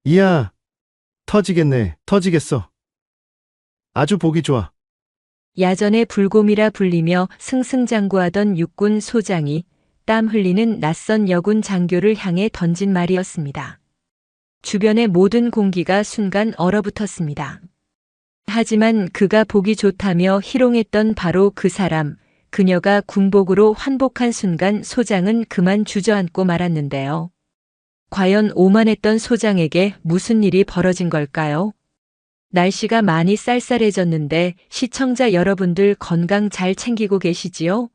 이야, 터지겠네, 터지겠어. 아주 보기 좋아. 야전의 불곰이라 불리며 승승장구하던 육군 소장이 땀 흘리는 낯선 여군 장교를 향해 던진 말이었습니다. 주변의 모든 공기가 순간 얼어붙었습니다. 하지만 그가 보기 좋다며 희롱했던 바로 그 사람, 그녀가 군복으로 환복한 순간 소장은 그만 주저앉고 말았는데요. 과연 오만했던 소장에게 무슨 일이 벌어진 걸까요? 날씨가 많이 쌀쌀해졌는데 시청자 여러분들 건강 잘 챙기고 계시지요?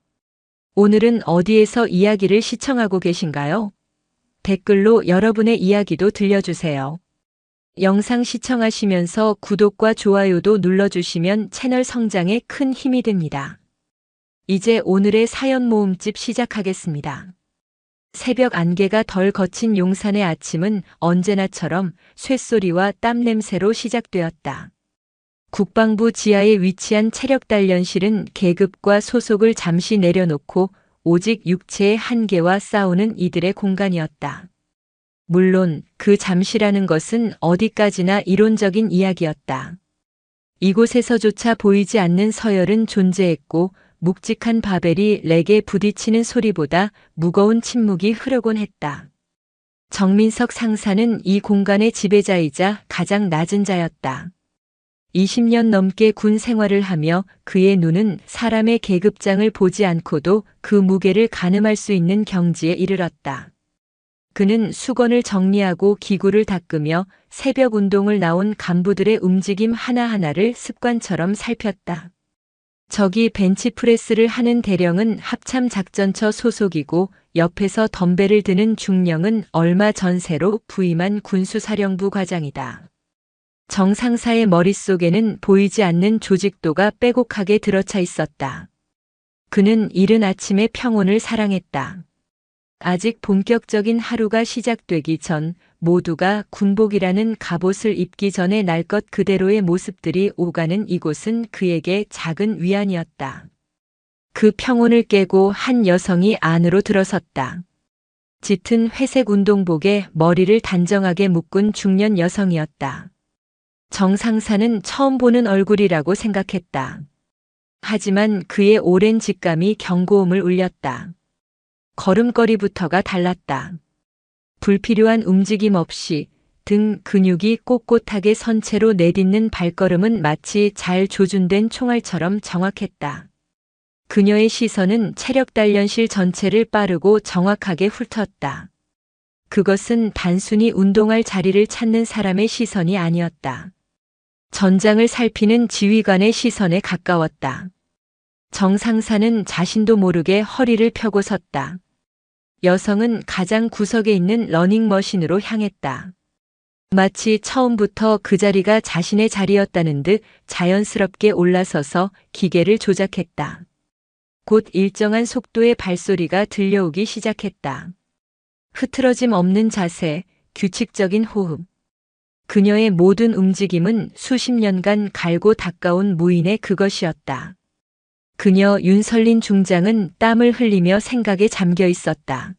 오늘은 어디에서 이야기를 시청하고 계신가요? 댓글로 여러분의 이야기도 들려주세요. 영상 시청하시면서 구독과 좋아요도 눌러주시면 채널 성장에 큰 힘이 됩니다. 이제 오늘의 사연 모음집 시작하겠습니다. 새벽 안개가 덜 거친 용산의 아침은 언제나처럼 쇳소리와 땀 냄새로 시작되었다. 국방부 지하에 위치한 체력단련실은 계급과 소속을 잠시 내려놓고 오직 육체의 한계와 싸우는 이들의 공간이었다. 물론 그 잠시라는 것은 어디까지나 이론적인 이야기였다. 이곳에서조차 보이지 않는 서열은 존재했고 묵직한 바벨이 렉에 부딪히는 소리보다 무거운 침묵이 흐르곤 했다. 정민석 상사는 이 공간의 지배자이자 가장 낮은 자였다. 20년 넘게 군 생활을 하며 그의 눈은 사람의 계급장을 보지 않고도 그 무게를 가늠할 수 있는 경지에 이르렀다. 그는 수건을 정리하고 기구를 닦으며 새벽 운동을 나온 간부들의 움직임 하나하나를 습관처럼 살폈다. 저기 벤치프레스를 하는 대령은 합참작전처 소속이고 옆에서 덤벨을 드는 중령은 얼마 전새로 부임한 군수사령부 과장이다. 정 상사의 머릿속에는 보이지 않는 조직도가 빼곡하게 들어차 있었다. 그는 이른 아침의 평온을 사랑했다. 아직 본격적인 하루가 시작되기 전 모두가 군복이라는 갑옷을 입기 전에 날 것 그대로의 모습들이 오가는 이곳은 그에게 작은 위안이었다. 그 평온을 깨고 한 여성이 안으로 들어섰다. 짙은 회색 운동복에 머리를 단정하게 묶은 중년 여성이었다. 정 상사는 처음 보는 얼굴이라고 생각했다. 하지만 그의 오랜 직감이 경고음을 울렸다. 걸음걸이부터가 달랐다. 불필요한 움직임 없이 등 근육이 꼿꼿하게 선 채로 내딛는 발걸음은 마치 잘 조준된 총알처럼 정확했다. 그녀의 시선은 체력단련실 전체를 빠르고 정확하게 훑었다. 그것은 단순히 운동할 자리를 찾는 사람의 시선이 아니었다. 전장을 살피는 지휘관의 시선에 가까웠다. 정 상사는 자신도 모르게 허리를 펴고 섰다. 여성은 가장 구석에 있는 러닝머신으로 향했다. 마치 처음부터 그 자리가 자신의 자리였다는 듯 자연스럽게 올라서서 기계를 조작했다. 곧 일정한 속도의 발소리가 들려오기 시작했다. 흐트러짐 없는 자세, 규칙적인 호흡. 그녀의 모든 움직임은 수십 년간 갈고 닦아온 무인의 그것이었다. 그녀 윤설린 중장은 땀을 흘리며 생각에 잠겨 있었다.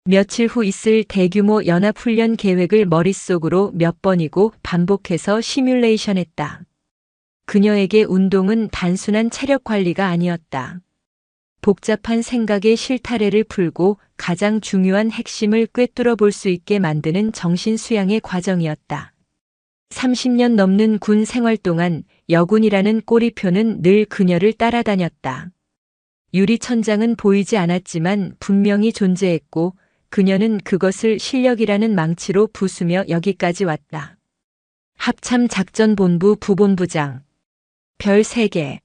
며칠 후 있을 대규모 연합훈련 계획을 머릿속으로 몇 번이고 반복해서 시뮬레이션했다. 그녀에게 운동은 단순한 체력 관리가 아니었다. 복잡한 생각의 실타래를 풀고 가장 중요한 핵심을 꿰뚫어 볼 수 있게 만드는 정신 수양의 과정이었다. 30년 넘는 군 생활 동안 여군이라는 꼬리표는 늘 그녀를 따라다녔다. 유리천장은 보이지 않았지만 분명히 존재했고 그녀는 그것을 실력이라는 망치로 부수며 여기까지 왔다. 합참작전본부 부본부장. 별 3개.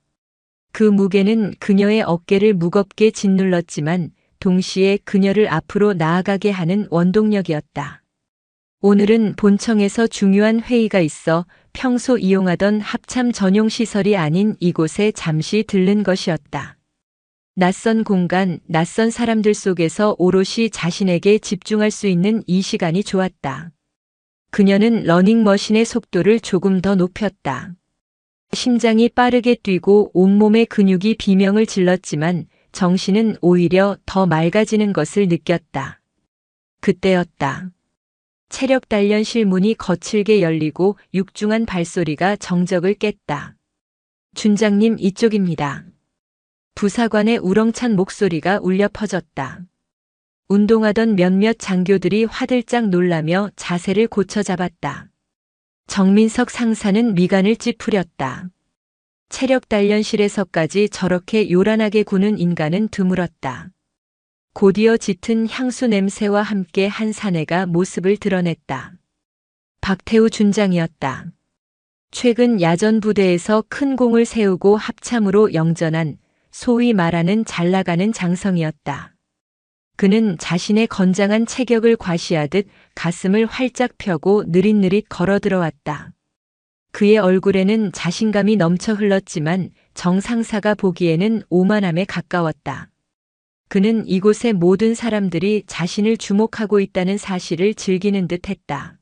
그 무게는 그녀의 어깨를 무겁게 짓눌렀지만 동시에 그녀를 앞으로 나아가게 하는 원동력이었다. 오늘은 본청에서 중요한 회의가 있어 평소 이용하던 합참 전용 시설이 아닌 이곳에 잠시 들른 것이었다. 낯선 공간, 낯선 사람들 속에서 오롯이 자신에게 집중할 수 있는 이 시간이 좋았다. 그녀는 러닝머신의 속도를 조금 더 높였다. 심장이 빠르게 뛰고 온몸의 근육이 비명을 질렀지만 정신은 오히려 더 맑아지는 것을 느꼈다. 그때였다. 체력 단련실 문이 거칠게 열리고 육중한 발소리가 정적을 깼다. 준장님, 이쪽입니다. 부사관의 우렁찬 목소리가 울려 퍼졌다. 운동하던 몇몇 장교들이 화들짝 놀라며 자세를 고쳐 잡았다. 정민석 상사는 미간을 찌푸렸다. 체력 단련실에서까지 저렇게 요란하게 구는 인간은 드물었다. 곧이어 짙은 향수 냄새와 함께 한 사내가 모습을 드러냈다. 박태우 준장이었다. 최근 야전 부대에서 큰 공을 세우고 합참으로 영전한 소위 말하는 잘나가는 장성이었다. 그는 자신의 건장한 체격을 과시하듯 가슴을 활짝 펴고 느릿느릿 걸어 들어왔다. 그의 얼굴에는 자신감이 넘쳐 흘렀지만 정 상사가 보기에는 오만함에 가까웠다. 그는 이곳의 모든 사람들이 자신을 주목하고 있다는 사실을 즐기는 듯 했다.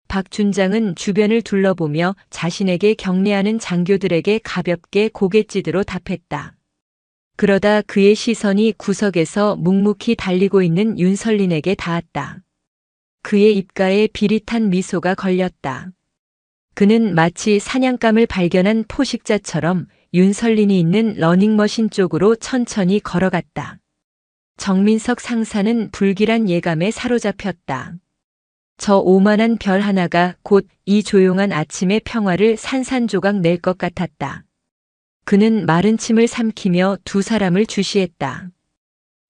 박 준장은 주변을 둘러보며 자신에게 경례하는 장교들에게 가볍게 고갯짓으로 답했다. 그러다 그의 시선이 구석에서 묵묵히 달리고 있는 윤설린에게 닿았다. 그의 입가에 비릿한 미소가 걸렸다. 그는 마치 사냥감을 발견한 포식자처럼 윤설린이 있는 러닝머신 쪽으로 천천히 걸어갔다. 정민석 상사는 불길한 예감에 사로잡혔다. 저 오만한 별 하나가 곧 이 조용한 아침의 평화를 산산조각 낼 것 같았다. 그는 마른 침을 삼키며 두 사람을 주시했다.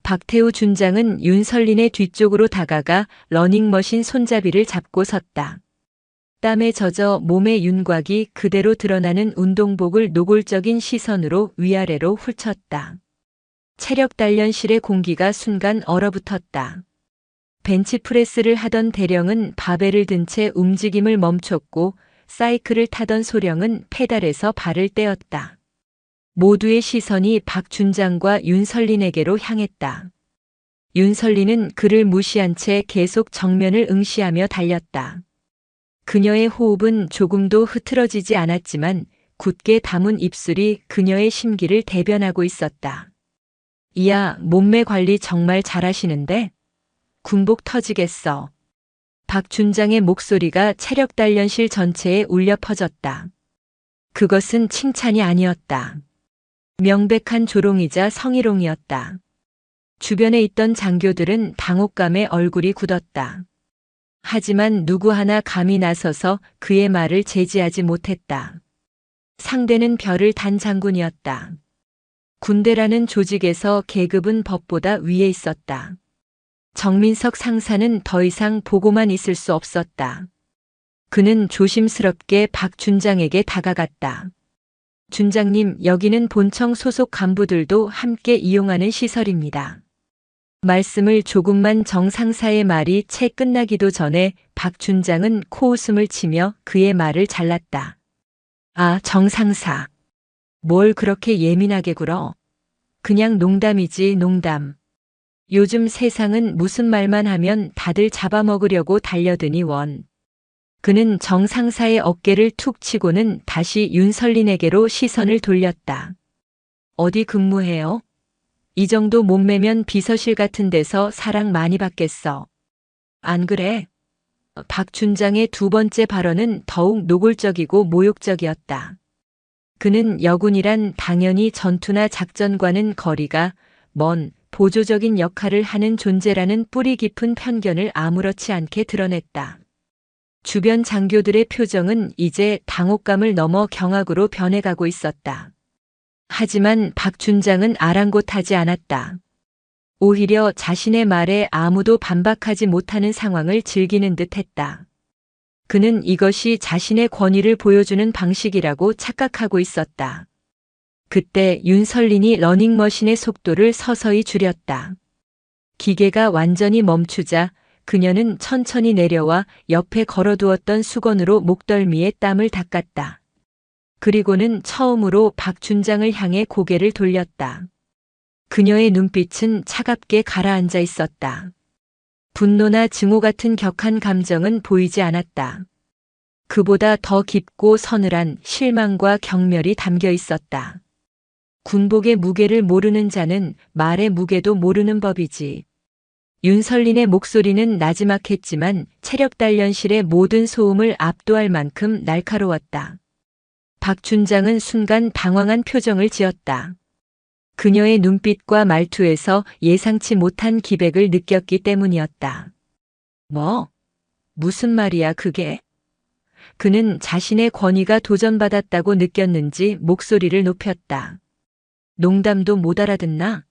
박태우 준장은 윤설린의 뒤쪽으로 다가가 러닝머신 손잡이를 잡고 섰다. 땀에 젖어 몸의 윤곽이 그대로 드러나는 운동복을 노골적인 시선으로 위아래로 훑쳤다. 체력 단련실의 공기가 순간 얼어붙었다. 벤치프레스를 하던 대령은 바벨을 든 채 움직임을 멈췄고 사이클을 타던 소령은 페달에서 발을 떼었다. 모두의 시선이 박 준장과 윤설린에게로 향했다. 윤설린은 그를 무시한 채 계속 정면을 응시하며 달렸다. 그녀의 호흡은 조금도 흐트러지지 않았지만 굳게 담은 입술이 그녀의 심기를 대변하고 있었다. 이야, 몸매 관리 정말 잘하시는데? 군복 터지겠어. 박 준장의 목소리가 체력 단련실 전체에 울려 퍼졌다. 그것은 칭찬이 아니었다. 명백한 조롱이자 성희롱이었다. 주변에 있던 장교들은 당혹감에 얼굴이 굳었다. 하지만 누구 하나 감히 나서서 그의 말을 제지하지 못했다. 상대는 별을 단 장군이었다. 군대라는 조직에서 계급은 법보다 위에 있었다. 정민석 상사는 더 이상 보고만 있을 수 없었다. 그는 조심스럽게 박 준장에게 다가갔다. 준장님, 여기는 본청 소속 간부들도 함께 이용하는 시설입니다. 말씀을 조금만 정 상사의 말이 채 끝나기도 전에 박 준장은 코웃음을 치며 그의 말을 잘랐다. 아, 정 상사. 뭘 그렇게 예민하게 굴어? 그냥 농담이지, 농담. 요즘 세상은 무슨 말만 하면 다들 잡아먹으려고 달려드니 원. 그는 정 상사의 어깨를 툭 치고는 다시 윤설린에게로 시선을 돌렸다. 어디 근무해요? 이 정도 몸매면 비서실 같은 데서 사랑 많이 받겠어. 안 그래? 박 준장의 두 번째 발언은 더욱 노골적이고 모욕적이었다. 그는 여군이란 당연히 전투나 작전과는 거리가 먼 보조적인 역할을 하는 존재라는 뿌리 깊은 편견을 아무렇지 않게 드러냈다. 주변 장교들의 표정은 이제 당혹감을 넘어 경악으로 변해가고 있었다. 하지만 박 준장은 아랑곳하지 않았다. 오히려 자신의 말에 아무도 반박하지 못하는 상황을 즐기는 듯했다. 그는 이것이 자신의 권위를 보여주는 방식이라고 착각하고 있었다. 그때 윤설린이 러닝머신의 속도를 서서히 줄였다. 기계가 완전히 멈추자 그녀는 천천히 내려와 옆에 걸어두었던 수건으로 목덜미에 땀을 닦았다. 그리고는 처음으로 박 준장을 향해 고개를 돌렸다. 그녀의 눈빛은 차갑게 가라앉아 있었다. 분노나 증오 같은 격한 감정은 보이지 않았다. 그보다 더 깊고 서늘한 실망과 경멸이 담겨 있었다. 군복의 무게를 모르는 자는 말의 무게도 모르는 법이지. 윤설린의 목소리는 나지막했지만 체력단련실의 모든 소음을 압도할 만큼 날카로웠다. 박춘장은 순간 당황한 표정을 지었다. 그녀의 눈빛과 말투에서 예상치 못한 기백을 느꼈기 때문이었다. 뭐? 무슨 말이야 그게? 그는 자신의 권위가 도전받았다고 느꼈는지 목소리를 높였다. 농담도 못 알아듣나?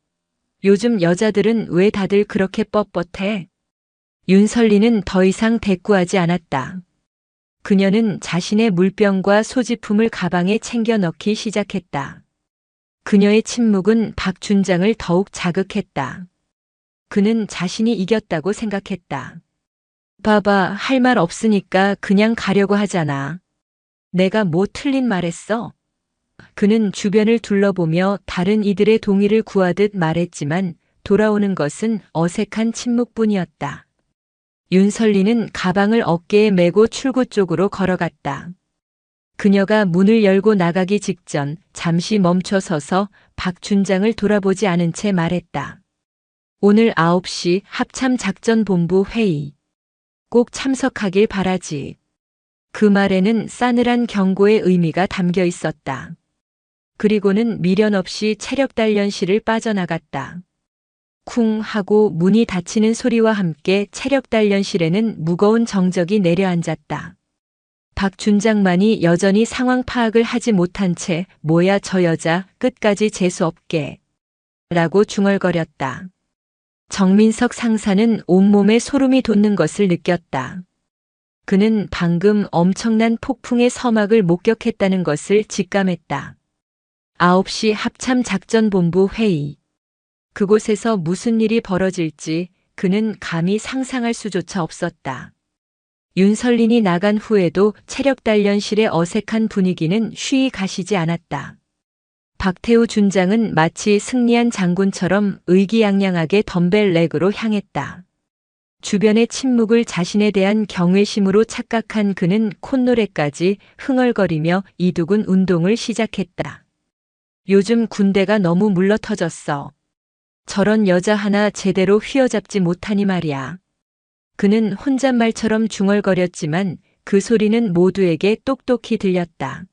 요즘 여자들은 왜 다들 그렇게 뻣뻣해? 윤설리는 더 이상 대꾸하지 않았다. 그녀는 자신의 물병과 소지품을 가방에 챙겨 넣기 시작했다. 그녀의 침묵은 박춘장을 더욱 자극했다. 그는 자신이 이겼다고 생각했다. 봐봐, 할 말 없으니까 그냥 가려고 하잖아. 내가 뭐 틀린 말 했어? 그는 주변을 둘러보며 다른 이들의 동의를 구하듯 말했지만 돌아오는 것은 어색한 침묵뿐이었다. 윤설리는 가방을 어깨에 메고 출구 쪽으로 걸어갔다. 그녀가 문을 열고 나가기 직전 잠시 멈춰 서서 박춘장을 돌아보지 않은 채 말했다. 오늘 9시 합참작전본부 회의. 꼭 참석하길 바라지. 그 말에는 싸늘한 경고의 의미가 담겨 있었다. 그리고는 미련 없이 체력단련실을 빠져나갔다. 쿵 하고 문이 닫히는 소리와 함께 체력단련실에는 무거운 정적이 내려앉았다. 박준장만이 여전히 상황 파악을 하지 못한 채 뭐야 저 여자 끝까지 재수없게 라고 중얼거렸다. 정민석 상사는 온몸에 소름이 돋는 것을 느꼈다. 그는 방금 엄청난 폭풍의 서막을 목격했다는 것을 직감했다. 9시 합참작전본부 회의. 그곳에서 무슨 일이 벌어질지 그는 감히 상상할 수조차 없었다. 윤설린이 나간 후에도 체력단련실의 어색한 분위기는 쉬이 가시지 않았다. 박태우 준장은 마치 승리한 장군처럼 의기양양하게 덤벨 렉으로 향했다. 주변의 침묵을 자신에 대한 경외심으로 착각한 그는 콧노래까지 흥얼거리며 이두근 운동을 시작했다. 요즘 군대가 너무 물러터졌어. 저런 여자 하나 제대로 휘어잡지 못하니 말이야. 그는 혼잣말처럼 중얼거렸지만 그 소리는 모두에게 똑똑히 들렸다.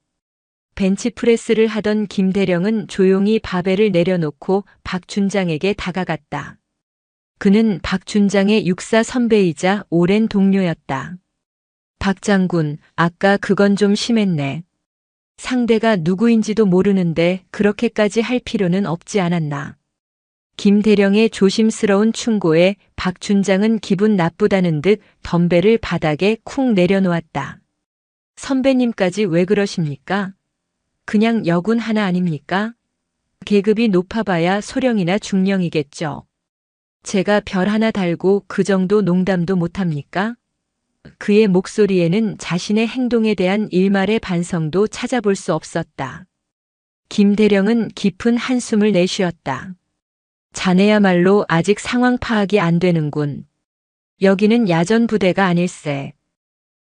벤치프레스를 하던 김대령은 조용히 바벨을 내려놓고 박준장에게 다가갔다. 그는 박준장의 육사 선배이자 오랜 동료였다. 박 장군, 아까 그건 좀 심했네. 상대가 누구인지도 모르는데 그렇게까지 할 필요는 없지 않았나. 김대령의 조심스러운 충고에 박준장은 기분 나쁘다는 듯 덤벨을 바닥에 쿵 내려놓았다. 선배님까지 왜 그러십니까? 그냥 여군 하나 아닙니까? 계급이 높아봐야 소령이나 중령이겠죠. 제가 별 하나 달고 그 정도 농담도 못합니까? 그의 목소리에는 자신의 행동에 대한 일말의 반성도 찾아볼 수 없었다. 김대령은 깊은 한숨을 내쉬었다. 자네야말로 아직 상황 파악이 안 되는군. 여기는 야전 부대가 아닐세.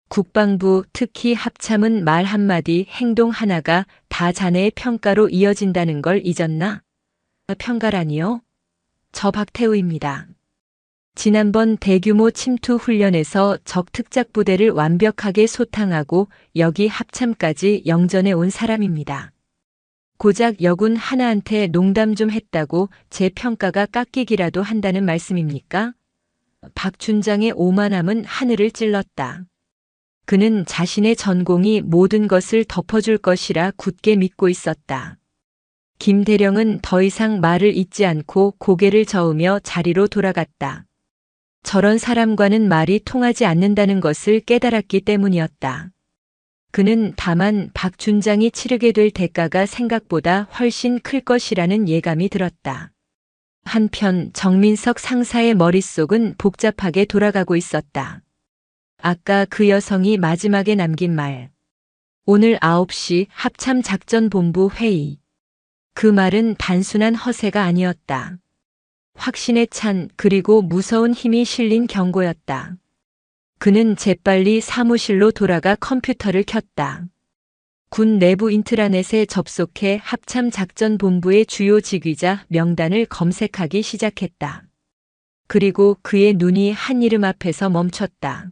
국방부, 특히 합참은 말 한마디, 행동 하나가 다 자네의 평가로 이어진다는 걸 잊었나? 평가라니요? 저 박태우입니다. 지난번 대규모 침투 훈련에서 적 특작 부대를 완벽하게 소탕하고 여기 합참까지 영전해 온 사람입니다. 고작 여군 하나한테 농담 좀 했다고 제 평가가 깎이기라도 한다는 말씀입니까? 박준장의 오만함은 하늘을 찔렀다. 그는 자신의 전공이 모든 것을 덮어줄 것이라 굳게 믿고 있었다. 김대령은 더 이상 말을 잇지 않고 고개를 저으며 자리로 돌아갔다. 저런 사람과는 말이 통하지 않는다는 것을 깨달았기 때문이었다. 그는 다만 박준장이 치르게 될 대가가 생각보다 훨씬 클 것이라는 예감이 들었다. 한편 정민석 상사의 머릿속은 복잡하게 돌아가고 있었다. 아까 그 여성이 마지막에 남긴 말. 오늘 9시 합참작전본부 회의. 그 말은 단순한 허세가 아니었다. 확신에 찬 그리고 무서운 힘이 실린 경고였다. 그는 재빨리 사무실로 돌아가 컴퓨터를 켰다. 군 내부 인트라넷에 접속해 합참작전본부의 주요 직위자 명단을 검색하기 시작했다. 그리고 그의 눈이 한 이름 앞에서 멈췄다.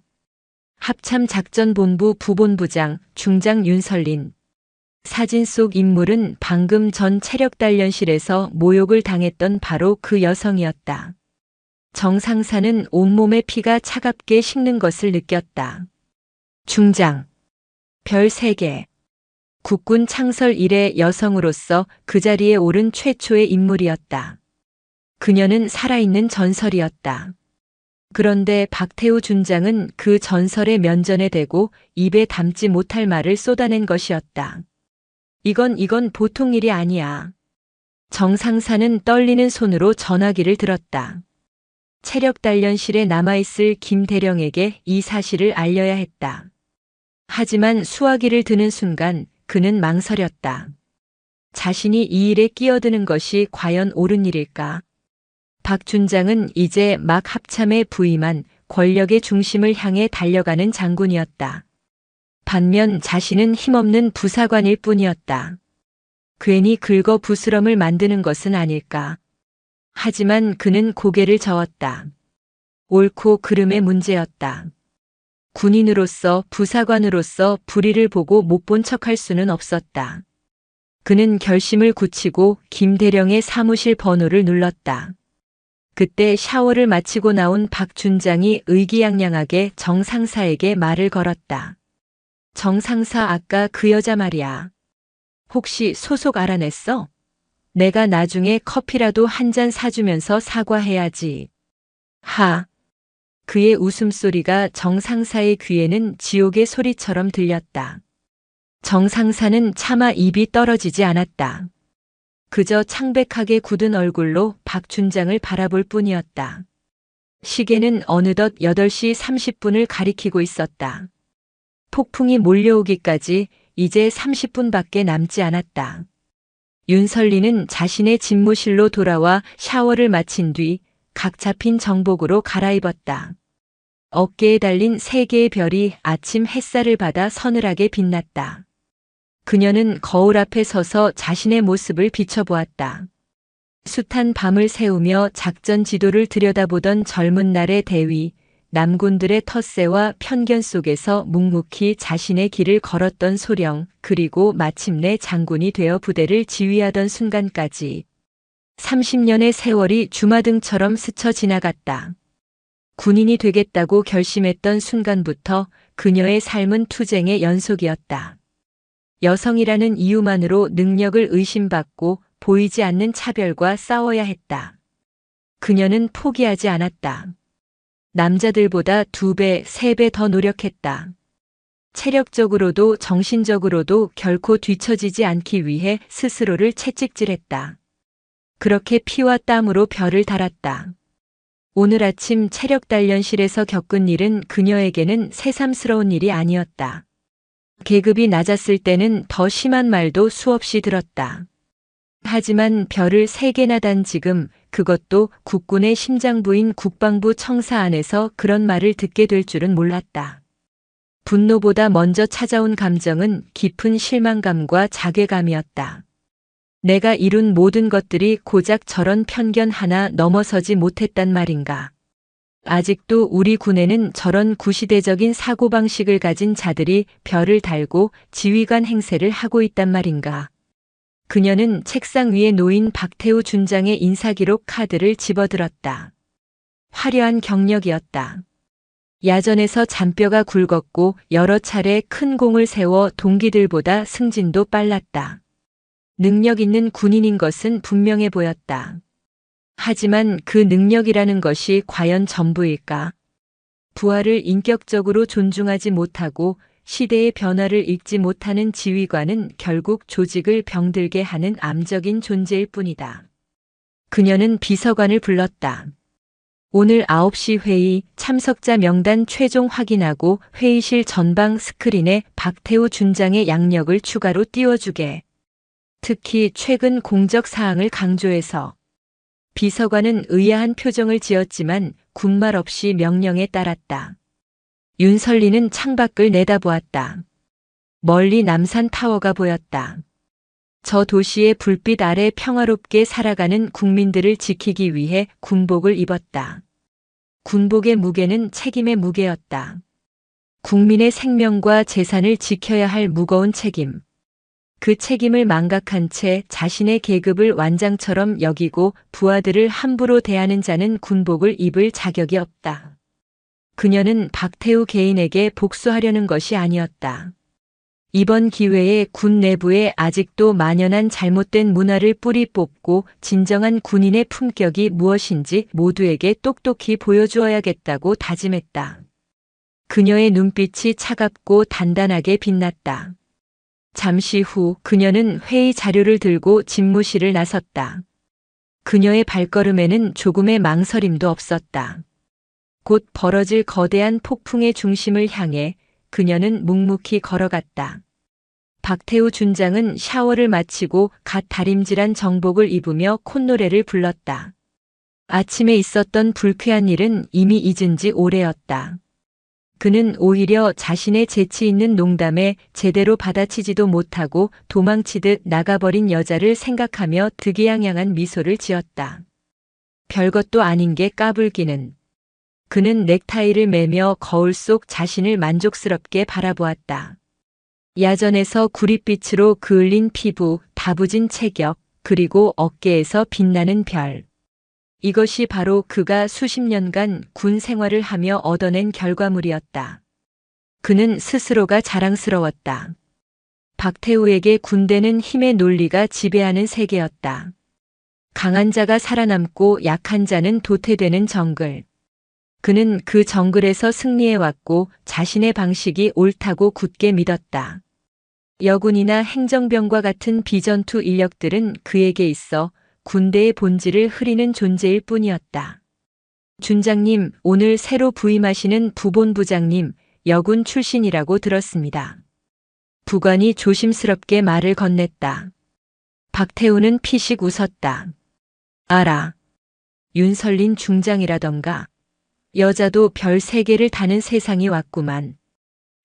합참작전본부 부본부장 중장 윤설린. 사진 속 인물은 방금 전 체력단련실에서 모욕을 당했던 바로 그 여성이었다. 정상사는 온몸에 피가 차갑게 식는 것을 느꼈다. 중장. 별 3개. 국군 창설 이래 여성으로서 그 자리에 오른 최초의 인물이었다. 그녀는 살아있는 전설이었다. 그런데 박태우 준장은 그 전설의 면전에 대고 입에 담지 못할 말을 쏟아낸 것이었다. 이건 보통 일이 아니야. 정상사는 떨리는 손으로 전화기를 들었다. 체력단련실에 남아있을 김대령에게 이 사실을 알려야 했다. 하지만 수화기를 드는 순간 그는 망설였다. 자신이 이 일에 끼어드는 것이 과연 옳은 일일까? 박 준장은 이제 막 합참에 부임한 권력의 중심을 향해 달려가는 장군이었다. 반면 자신은 힘없는 부사관일 뿐이었다. 괜히 긁어 부스럼을 만드는 것은 아닐까. 하지만 그는 고개를 저었다. 옳고 그름의 문제였다. 군인으로서 부사관으로서 불의를 보고 못 본 척할 수는 없었다. 그는 결심을 굳히고 김대령의 사무실 번호를 눌렀다. 그때 샤워를 마치고 나온 박 준장이 의기양양하게 정 상사에게 말을 걸었다. 정 상사, 아까 그 여자 말이야. 혹시 소속 알아냈어? 내가 나중에 커피라도 한 잔 사주면서 사과해야지. 하. 그의 웃음소리가 정 상사의 귀에는 지옥의 소리처럼 들렸다. 정 상사는 차마 입이 떨어지지 않았다. 그저 창백하게 굳은 얼굴로 박 준장을 바라볼 뿐이었다. 시계는 어느덧 8시 30분을 가리키고 있었다. 폭풍이 몰려오기까지 이제 30분밖에 남지 않았다. 윤설리는 자신의 집무실로 돌아와 샤워를 마친 뒤 각 잡힌 정복으로 갈아입었다. 어깨에 달린 3개의 별이 아침 햇살을 받아 서늘하게 빛났다. 그녀는 거울 앞에 서서 자신의 모습을 비춰보았다. 숱한 밤을 새우며 작전 지도를 들여다보던 젊은 날의 대위, 남군들의 텃세와 편견 속에서 묵묵히 자신의 길을 걸었던 소령, 그리고 마침내 장군이 되어 부대를 지휘하던 순간까지 30년의 세월이 주마등처럼 스쳐 지나갔다. 군인이 되겠다고 결심했던 순간부터 그녀의 삶은 투쟁의 연속이었다. 여성이라는 이유만으로 능력을 의심받고 보이지 않는 차별과 싸워야 했다. 그녀는 포기하지 않았다. 남자들보다 2배, 3배 더 노력했다. 체력적으로도 정신적으로도 결코 뒤처지지 않기 위해 스스로를 채찍질했다. 그렇게 피와 땀으로 별을 달았다. 오늘 아침 체력단련실에서 겪은 일은 그녀에게는 새삼스러운 일이 아니었다. 계급이 낮았을 때는 더 심한 말도 수없이 들었다. 하지만 별을 3개나 단 지금, 그것도 국군의 심장부인 국방부 청사 안에서 그런 말을 듣게 될 줄은 몰랐다. 분노보다 먼저 찾아온 감정은 깊은 실망감과 자괴감이었다. 내가 이룬 모든 것들이 고작 저런 편견 하나 넘어서지 못했단 말인가. 아직도 우리 군에는 저런 구시대적인 사고방식을 가진 자들이 별을 달고 지휘관 행세를 하고 있단 말인가. 그녀는 책상 위에 놓인 박태우 준장의 인사기록 카드를 집어들었다. 화려한 경력이었다. 야전에서 잔뼈가 굵었고 여러 차례 큰 공을 세워 동기들보다 승진도 빨랐다. 능력 있는 군인인 것은 분명해 보였다. 하지만 그 능력이라는 것이 과연 전부일까? 부하를 인격적으로 존중하지 못하고 시대의 변화를 읽지 못하는 지휘관은 결국 조직을 병들게 하는 암적인 존재일 뿐이다. 그녀는 비서관을 불렀다. 오늘 9시 회의 참석자 명단 최종 확인하고 회의실 전방 스크린에 박태우 준장의 양력을 추가로 띄워주게. 특히 최근 공적 사항을 강조해서. 비서관은 의아한 표정을 지었지만 군말 없이 명령에 따랐다. 윤설리는 창밖을 내다보았다. 멀리 남산 타워가 보였다. 저 도시의 불빛 아래 평화롭게 살아가는 국민들을 지키기 위해 군복을 입었다. 군복의 무게는 책임의 무게였다. 국민의 생명과 재산을 지켜야 할 무거운 책임. 그 책임을 망각한 채 자신의 계급을 완장처럼 여기고 부하들을 함부로 대하는 자는 군복을 입을 자격이 없다. 그녀는 박태우 개인에게 복수하려는 것이 아니었다. 이번 기회에 군 내부에 아직도 만연한 잘못된 문화를 뿌리 뽑고 진정한 군인의 품격이 무엇인지 모두에게 똑똑히 보여주어야겠다고 다짐했다. 그녀의 눈빛이 차갑고 단단하게 빛났다. 잠시 후 그녀는 회의 자료를 들고 집무실을 나섰다. 그녀의 발걸음에는 조금의 망설임도 없었다. 곧 벌어질 거대한 폭풍의 중심을 향해 그녀는 묵묵히 걸어갔다. 박태우 준장은 샤워를 마치고 갓 다림질한 정복을 입으며 콧노래를 불렀다. 아침에 있었던 불쾌한 일은 이미 잊은 지 오래였다. 그는 오히려 자신의 재치 있는 농담에 제대로 받아치지도 못하고 도망치듯 나가버린 여자를 생각하며 득이양양한 미소를 지었다. 별것도 아닌 게 까불기는. 그는 넥타이를 매며 거울 속 자신을 만족스럽게 바라보았다. 야전에서 구릿빛으로 그을린 피부, 다부진 체격, 그리고 어깨에서 빛나는 별. 이것이 바로 그가 수십 년간 군 생활을 하며 얻어낸 결과물이었다. 그는 스스로가 자랑스러웠다. 박태우에게 군대는 힘의 논리가 지배하는 세계였다. 강한 자가 살아남고 약한 자는 도태되는 정글. 그는 그 정글에서 승리해왔고 자신의 방식이 옳다고 굳게 믿었다. 여군이나 행정병과 같은 비전투 인력들은 그에게 있어 군대의 본질을 흐리는 존재일 뿐이었다. 준장님, 오늘 새로 부임하시는 부본부장님, 여군 출신이라고 들었습니다. 부관이 조심스럽게 말을 건넸다. 박태우는 피식 웃었다. 알아. 윤설린 중장이라던가. 여자도 별 3개를 다는 세상이 왔구만.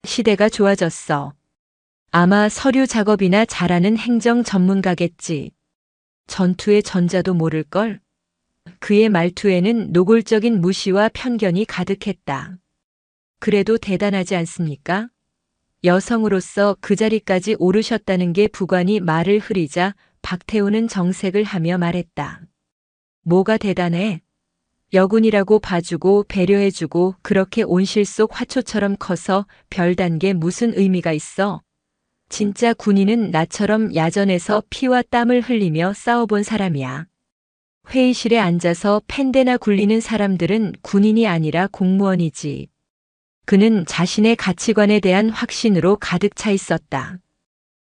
시대가 좋아졌어. 아마 서류 작업이나 잘하는 행정 전문가겠지. 전투의 전자도 모를걸? 그의 말투에는 노골적인 무시와 편견이 가득했다. 그래도 대단하지 않습니까? 여성으로서 그 자리까지 오르셨다는 게 부관이 말을 흐리자 박태우는 정색을 하며 말했다. 뭐가 대단해? 여군이라고 봐주고 배려해주고 그렇게 온실 속 화초처럼 커서 별단 게 무슨 의미가 있어? 진짜 군인은 나처럼 야전에서 피와 땀을 흘리며 싸워본 사람이야. 회의실에 앉아서 펜대나 굴리는 사람들은 군인이 아니라 공무원이지. 그는 자신의 가치관에 대한 확신으로 가득 차 있었다.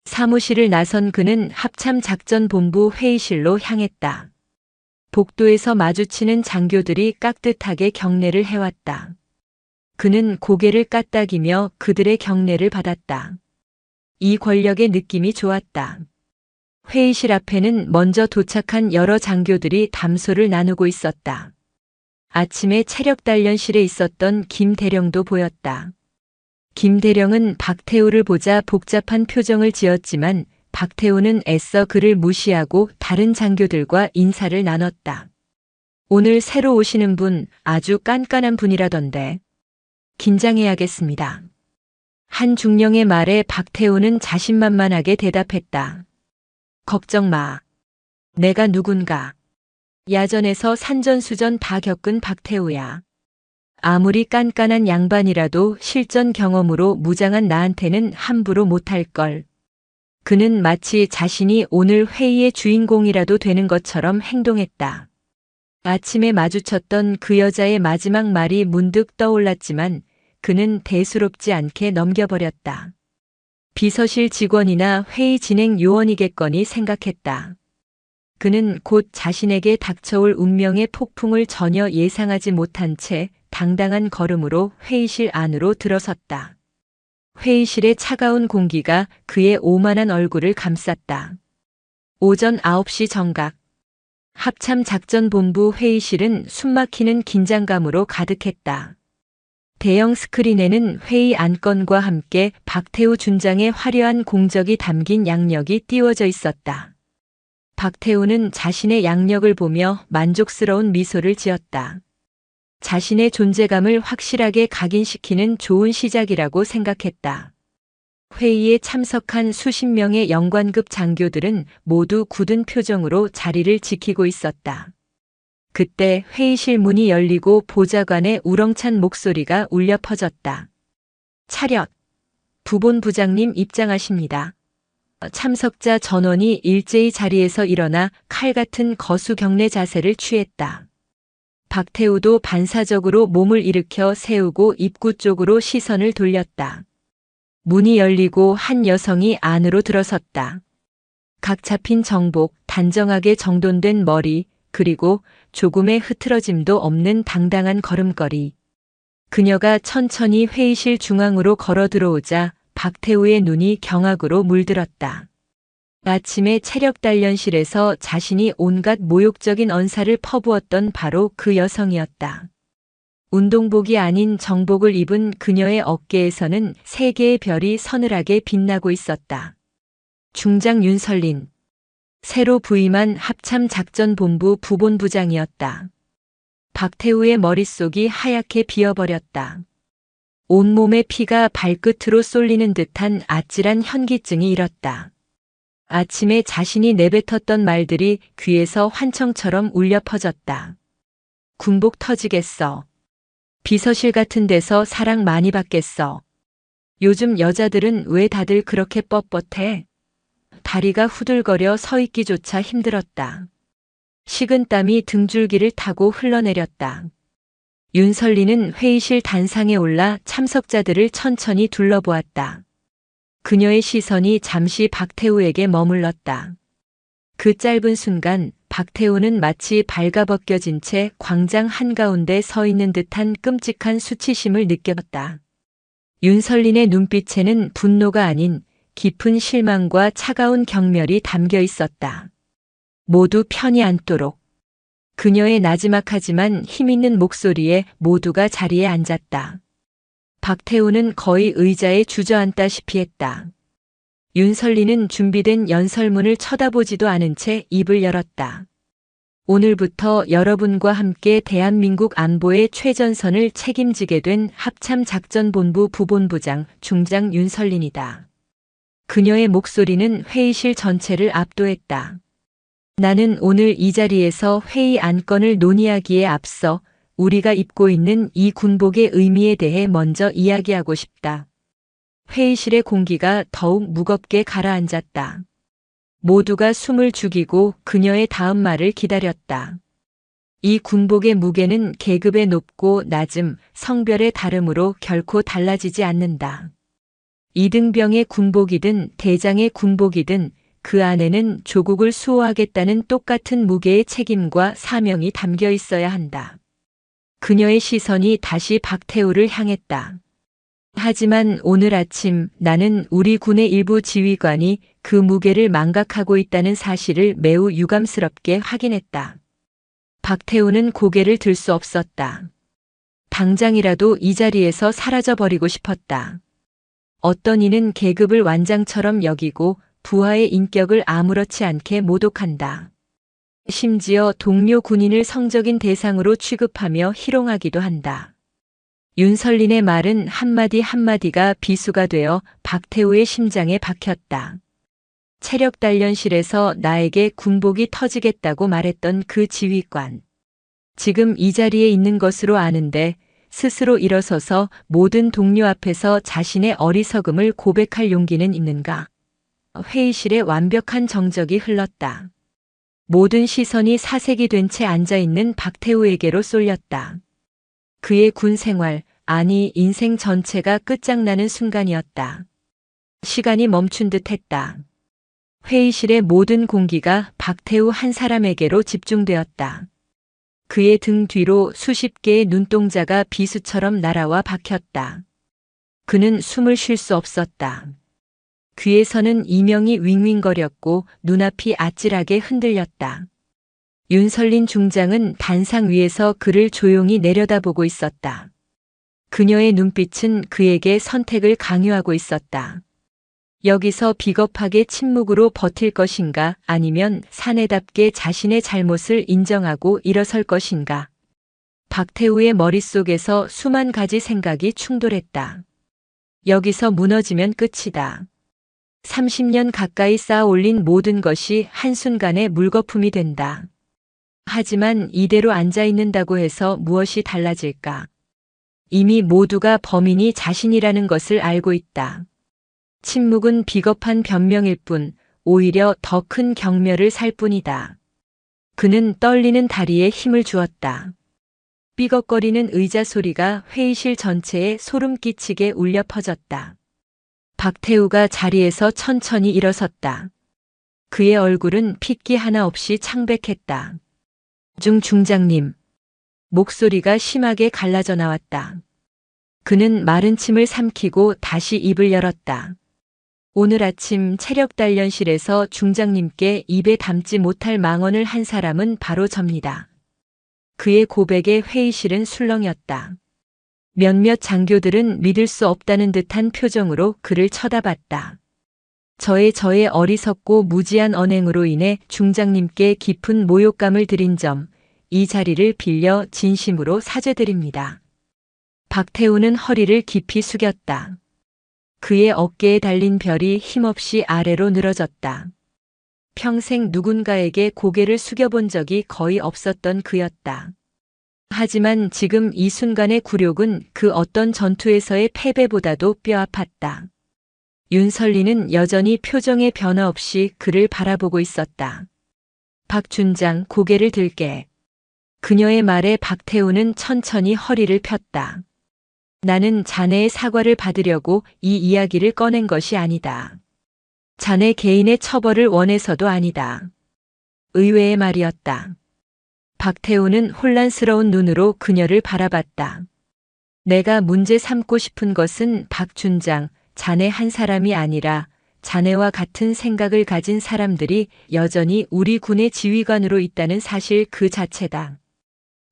사무실을 나선 그는 합참작전본부 회의실로 향했다. 복도에서 마주치는 장교들이 깍듯하게 경례를 해왔다. 그는 고개를 까딱이며 그들의 경례를 받았다. 이 권력의 느낌이 좋았다. 회의실 앞에는 먼저 도착한 여러 장교들이 담소를 나누고 있었다. 아침에 체력단련실에 있었던 김 대령도 보였다. 김 대령은 박태우를 보자 복잡한 표정을 지었지만 박태우는 애써 그를 무시하고 다른 장교들과 인사를 나눴다. 오늘 새로 오시는 분 아주 깐깐한 분이라던데. 긴장해야겠습니다. 한 중령의 말에 박태우는 자신만만하게 대답했다. 걱정 마. 내가 누군가. 야전에서 산전수전 다 겪은 박태우야. 아무리 깐깐한 양반이라도 실전 경험으로 무장한 나한테는 함부로 못할걸. 그는 마치 자신이 오늘 회의의 주인공이라도 되는 것처럼 행동했다. 아침에 마주쳤던 그 여자의 마지막 말이 문득 떠올랐지만 그는 대수롭지 않게 넘겨버렸다. 비서실 직원이나 회의 진행 요원이겠거니 생각했다. 그는 곧 자신에게 닥쳐올 운명의 폭풍을 전혀 예상하지 못한 채 당당한 걸음으로 회의실 안으로 들어섰다. 회의실의 차가운 공기가 그의 오만한 얼굴을 감쌌다. 오전 9시 정각. 합참작전본부 회의실은 숨막히는 긴장감으로 가득했다. 대형 스크린에는 회의 안건과 함께 박태우 준장의 화려한 공적이 담긴 양력이 띄워져 있었다. 박태우는 자신의 양력을 보며 만족스러운 미소를 지었다. 자신의 존재감을 확실하게 각인시키는 좋은 시작이라고 생각했다. 회의에 참석한 수십 명의 영관급 장교들은 모두 굳은 표정으로 자리를 지키고 있었다. 그때 회의실 문이 열리고 보좌관의 우렁찬 목소리가 울려 퍼졌다. 차렷! 부본부장님 입장하십니다. 참석자 전원이 일제히 자리에서 일어나 칼 같은 거수경례 자세를 취했다. 박태우도 반사적으로 몸을 일으켜 세우고 입구 쪽으로 시선을 돌렸다. 문이 열리고 한 여성이 안으로 들어섰다. 각 잡힌 정복, 단정하게 정돈된 머리, 그리고 조금의 흐트러짐도 없는 당당한 걸음걸이. 그녀가 천천히 회의실 중앙으로 걸어 들어오자 박태우의 눈이 경악으로 물들었다. 아침에 체력단련실에서 자신이 온갖 모욕적인 언사를 퍼부었던 바로 그 여성이었다. 운동복이 아닌 정복을 입은 그녀의 어깨에서는 세 개의 별이 서늘하게 빛나고 있었다. 중장 윤설린. 새로 부임한 합참작전본부 부본부장이었다. 박태우의 머릿속이 하얗게 비어버렸다. 온몸의 피가 발끝으로 쏠리는 듯한 아찔한 현기증이 일었다. 아침에 자신이 내뱉었던 말들이 귀에서 환청처럼 울려 퍼졌다. 군복 터지겠어. 비서실 같은 데서 사랑 많이 받겠어. 요즘 여자들은 왜 다들 그렇게 뻣뻣해? 다리가 후들거려 서 있기조차 힘들었다. 식은땀이 등줄기를 타고 흘러내렸다. 윤설리는 회의실 단상에 올라 참석자들을 천천히 둘러보았다. 그녀의 시선이 잠시 박태우에게 머물렀다. 그 짧은 순간 박태우는 마치 발가벗겨진 채 광장 한가운데 서 있는 듯한 끔찍한 수치심을 느꼈다. 윤설린의 눈빛에는 분노가 아닌 깊은 실망과 차가운 경멸이 담겨 있었다. 모두 편히 앉도록. 그녀의 나지막하지만 힘있는 목소리에 모두가 자리에 앉았다. 박태우는 거의 의자에 주저앉다시피 했다. 윤설리는 준비된 연설문을 쳐다보지도 않은 채 입을 열었다. 오늘부터 여러분과 함께 대한민국 안보의 최전선을 책임지게 된 합참작전본부 부본부장 중장 윤설린이다. 그녀의 목소리는 회의실 전체를 압도했다. 나는 오늘 이 자리에서 회의 안건을 논의하기에 앞서 우리가 입고 있는 이 군복의 의미에 대해 먼저 이야기하고 싶다. 회의실의 공기가 더욱 무겁게 가라앉았다. 모두가 숨을 죽이고 그녀의 다음 말을 기다렸다. 이 군복의 무게는 계급의 높고 낮음, 성별의 다름으로 결코 달라지지 않는다. 이등병의 군복이든 대장의 군복이든 그 안에는 조국을 수호하겠다는 똑같은 무게의 책임과 사명이 담겨 있어야 한다. 그녀의 시선이 다시 박태우를 향했다. 하지만 오늘 아침 나는 우리 군의 일부 지휘관이 그 무게를 망각하고 있다는 사실을 매우 유감스럽게 확인했다. 박태우는 고개를 들 수 없었다. 당장이라도 이 자리에서 사라져버리고 싶었다. 어떤 이는 계급을 완장처럼 여기고 부하의 인격을 아무렇지 않게 모독한다. 심지어 동료 군인을 성적인 대상으로 취급하며 희롱하기도 한다. 윤설린의 말은 한마디 한마디가 비수가 되어 박태우의 심장에 박혔다. 체력단련실에서 나에게 군복이 터지겠다고 말했던 그 지휘관. 지금 이 자리에 있는 것으로 아는데 스스로 일어서서 모든 동료 앞에서 자신의 어리석음을 고백할 용기는 있는가? 회의실에 완벽한 정적이 흘렀다. 모든 시선이 사색이 된 채 앉아있는 박태우에게로 쏠렸다. 그의 군 생활, 아니 인생 전체가 끝장나는 순간이었다. 시간이 멈춘 듯 했다. 회의실의 모든 공기가 박태우 한 사람에게로 집중되었다. 그의 등 뒤로 수십 개의 눈동자가 비수처럼 날아와 박혔다. 그는 숨을 쉴 수 없었다. 귀에서는 이명이 윙윙거렸고 눈앞이 아찔하게 흔들렸다. 윤설린 중장은 단상 위에서 그를 조용히 내려다보고 있었다. 그녀의 눈빛은 그에게 선택을 강요하고 있었다. 여기서 비겁하게 침묵으로 버틸 것인가 아니면 사내답게 자신의 잘못을 인정하고 일어설 것인가. 박태우의 머릿속에서 수만 가지 생각이 충돌했다. 여기서 무너지면 끝이다. 30년 가까이 쌓아 올린 모든 것이 한순간에 물거품이 된다. 하지만 이대로 앉아 있는다고 해서 무엇이 달라질까? 이미 모두가 범인이 자신이라는 것을 알고 있다. 침묵은 비겁한 변명일 뿐 오히려 더 큰 경멸을 살 뿐이다. 그는 떨리는 다리에 힘을 주었다. 삐걱거리는 의자 소리가 회의실 전체에 소름 끼치게 울려 퍼졌다. 박태우가 자리에서 천천히 일어섰다. 그의 얼굴은 핏기 하나 없이 창백했다. 중장님. 목소리가 심하게 갈라져 나왔다. 그는 마른 침을 삼키고 다시 입을 열었다. 오늘 아침 체력 단련실에서 중장님께 입에 담지 못할 망언을 한 사람은 바로 접니다. 그의 고백에 회의실은 술렁였다. 몇몇 장교들은 믿을 수 없다는 듯한 표정으로 그를 쳐다봤다. 저의 어리석고 무지한 언행으로 인해 중장님께 깊은 모욕감을 드린 점, 이 자리를 빌려 진심으로 사죄드립니다. 박태우는 허리를 깊이 숙였다. 그의 어깨에 달린 별이 힘없이 아래로 늘어졌다. 평생 누군가에게 고개를 숙여본 적이 거의 없었던 그였다. 하지만 지금 이 순간의 굴욕은 그 어떤 전투에서의 패배보다도 뼈아팠다. 윤설리는 여전히 표정의 변화 없이 그를 바라보고 있었다. 박준장, 고개를 들게. 그녀의 말에 박태우는 천천히 허리를 폈다. 나는 자네의 사과를 받으려고 이 이야기를 꺼낸 것이 아니다. 자네 개인의 처벌을 원해서도 아니다. 의외의 말이었다. 박태우는 혼란스러운 눈으로 그녀를 바라봤다. 내가 문제 삼고 싶은 것은 박준장, 자네 한 사람이 아니라 자네와 같은 생각을 가진 사람들이 여전히 우리 군의 지휘관으로 있다는 사실 그 자체다.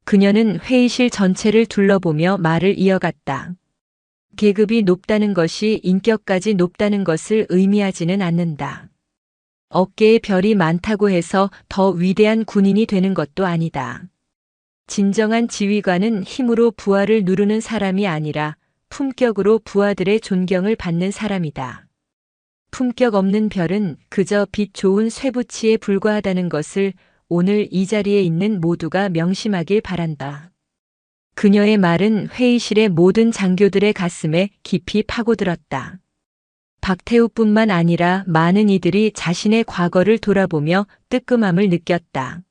그녀는 회의실 전체를 둘러보며 말을 이어갔다. 계급이 높다는 것이 인격까지 높다는 것을 의미하지는 않는다. 어깨에 별이 많다고 해서 더 위대한 군인이 되는 것도 아니다. 진정한 지휘관은 힘으로 부하를 누르는 사람이 아니라 품격으로 부하들의 존경을 받는 사람이다. 품격 없는 별은 그저 빛 좋은 쇠붙이에 불과하다는 것을 오늘 이 자리에 있는 모두가 명심하길 바란다. 그녀의 말은 회의실의 모든 장교들의 가슴에 깊이 파고들었다. 박태우뿐만 아니라 많은 이들이 자신의 과거를 돌아보며 뜨끔함을 느꼈다.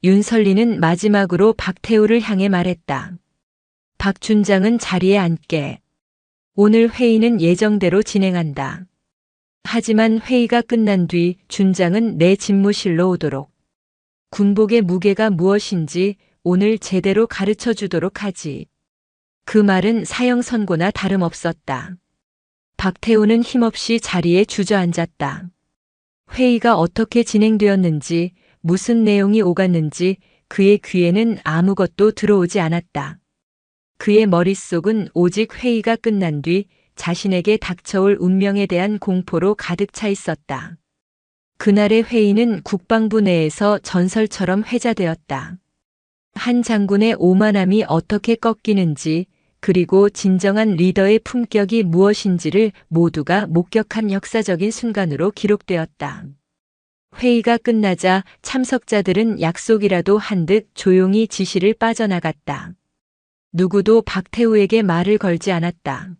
윤설리는 마지막으로 박태우를 향해 말했다. 박준장은 자리에 앉게. 오늘 회의는 예정대로 진행한다. 하지만 회의가 끝난 뒤 준장은 내 집무실로 오도록. 군복의 무게가 무엇인지 오늘 제대로 가르쳐 주도록 하지. 그 말은 사형 선고나 다름없었다. 박태우는 힘없이 자리에 주저앉았다. 회의가 어떻게 진행되었는지, 무슨 내용이 오갔는지 그의 귀에는 아무것도 들어오지 않았다. 그의 머릿속은 오직 회의가 끝난 뒤 자신에게 닥쳐올 운명에 대한 공포로 가득 차 있었다. 그날의 회의는 국방부 내에서 전설처럼 회자되었다. 한 장군의 오만함이 어떻게 꺾이는지, 그리고 진정한 리더의 품격이 무엇인지를 모두가 목격한 역사적인 순간으로 기록되었다. 회의가 끝나자 참석자들은 약속이라도 한 듯 조용히 지시를 빠져나갔다. 누구도 박태우에게 말을 걸지 않았다.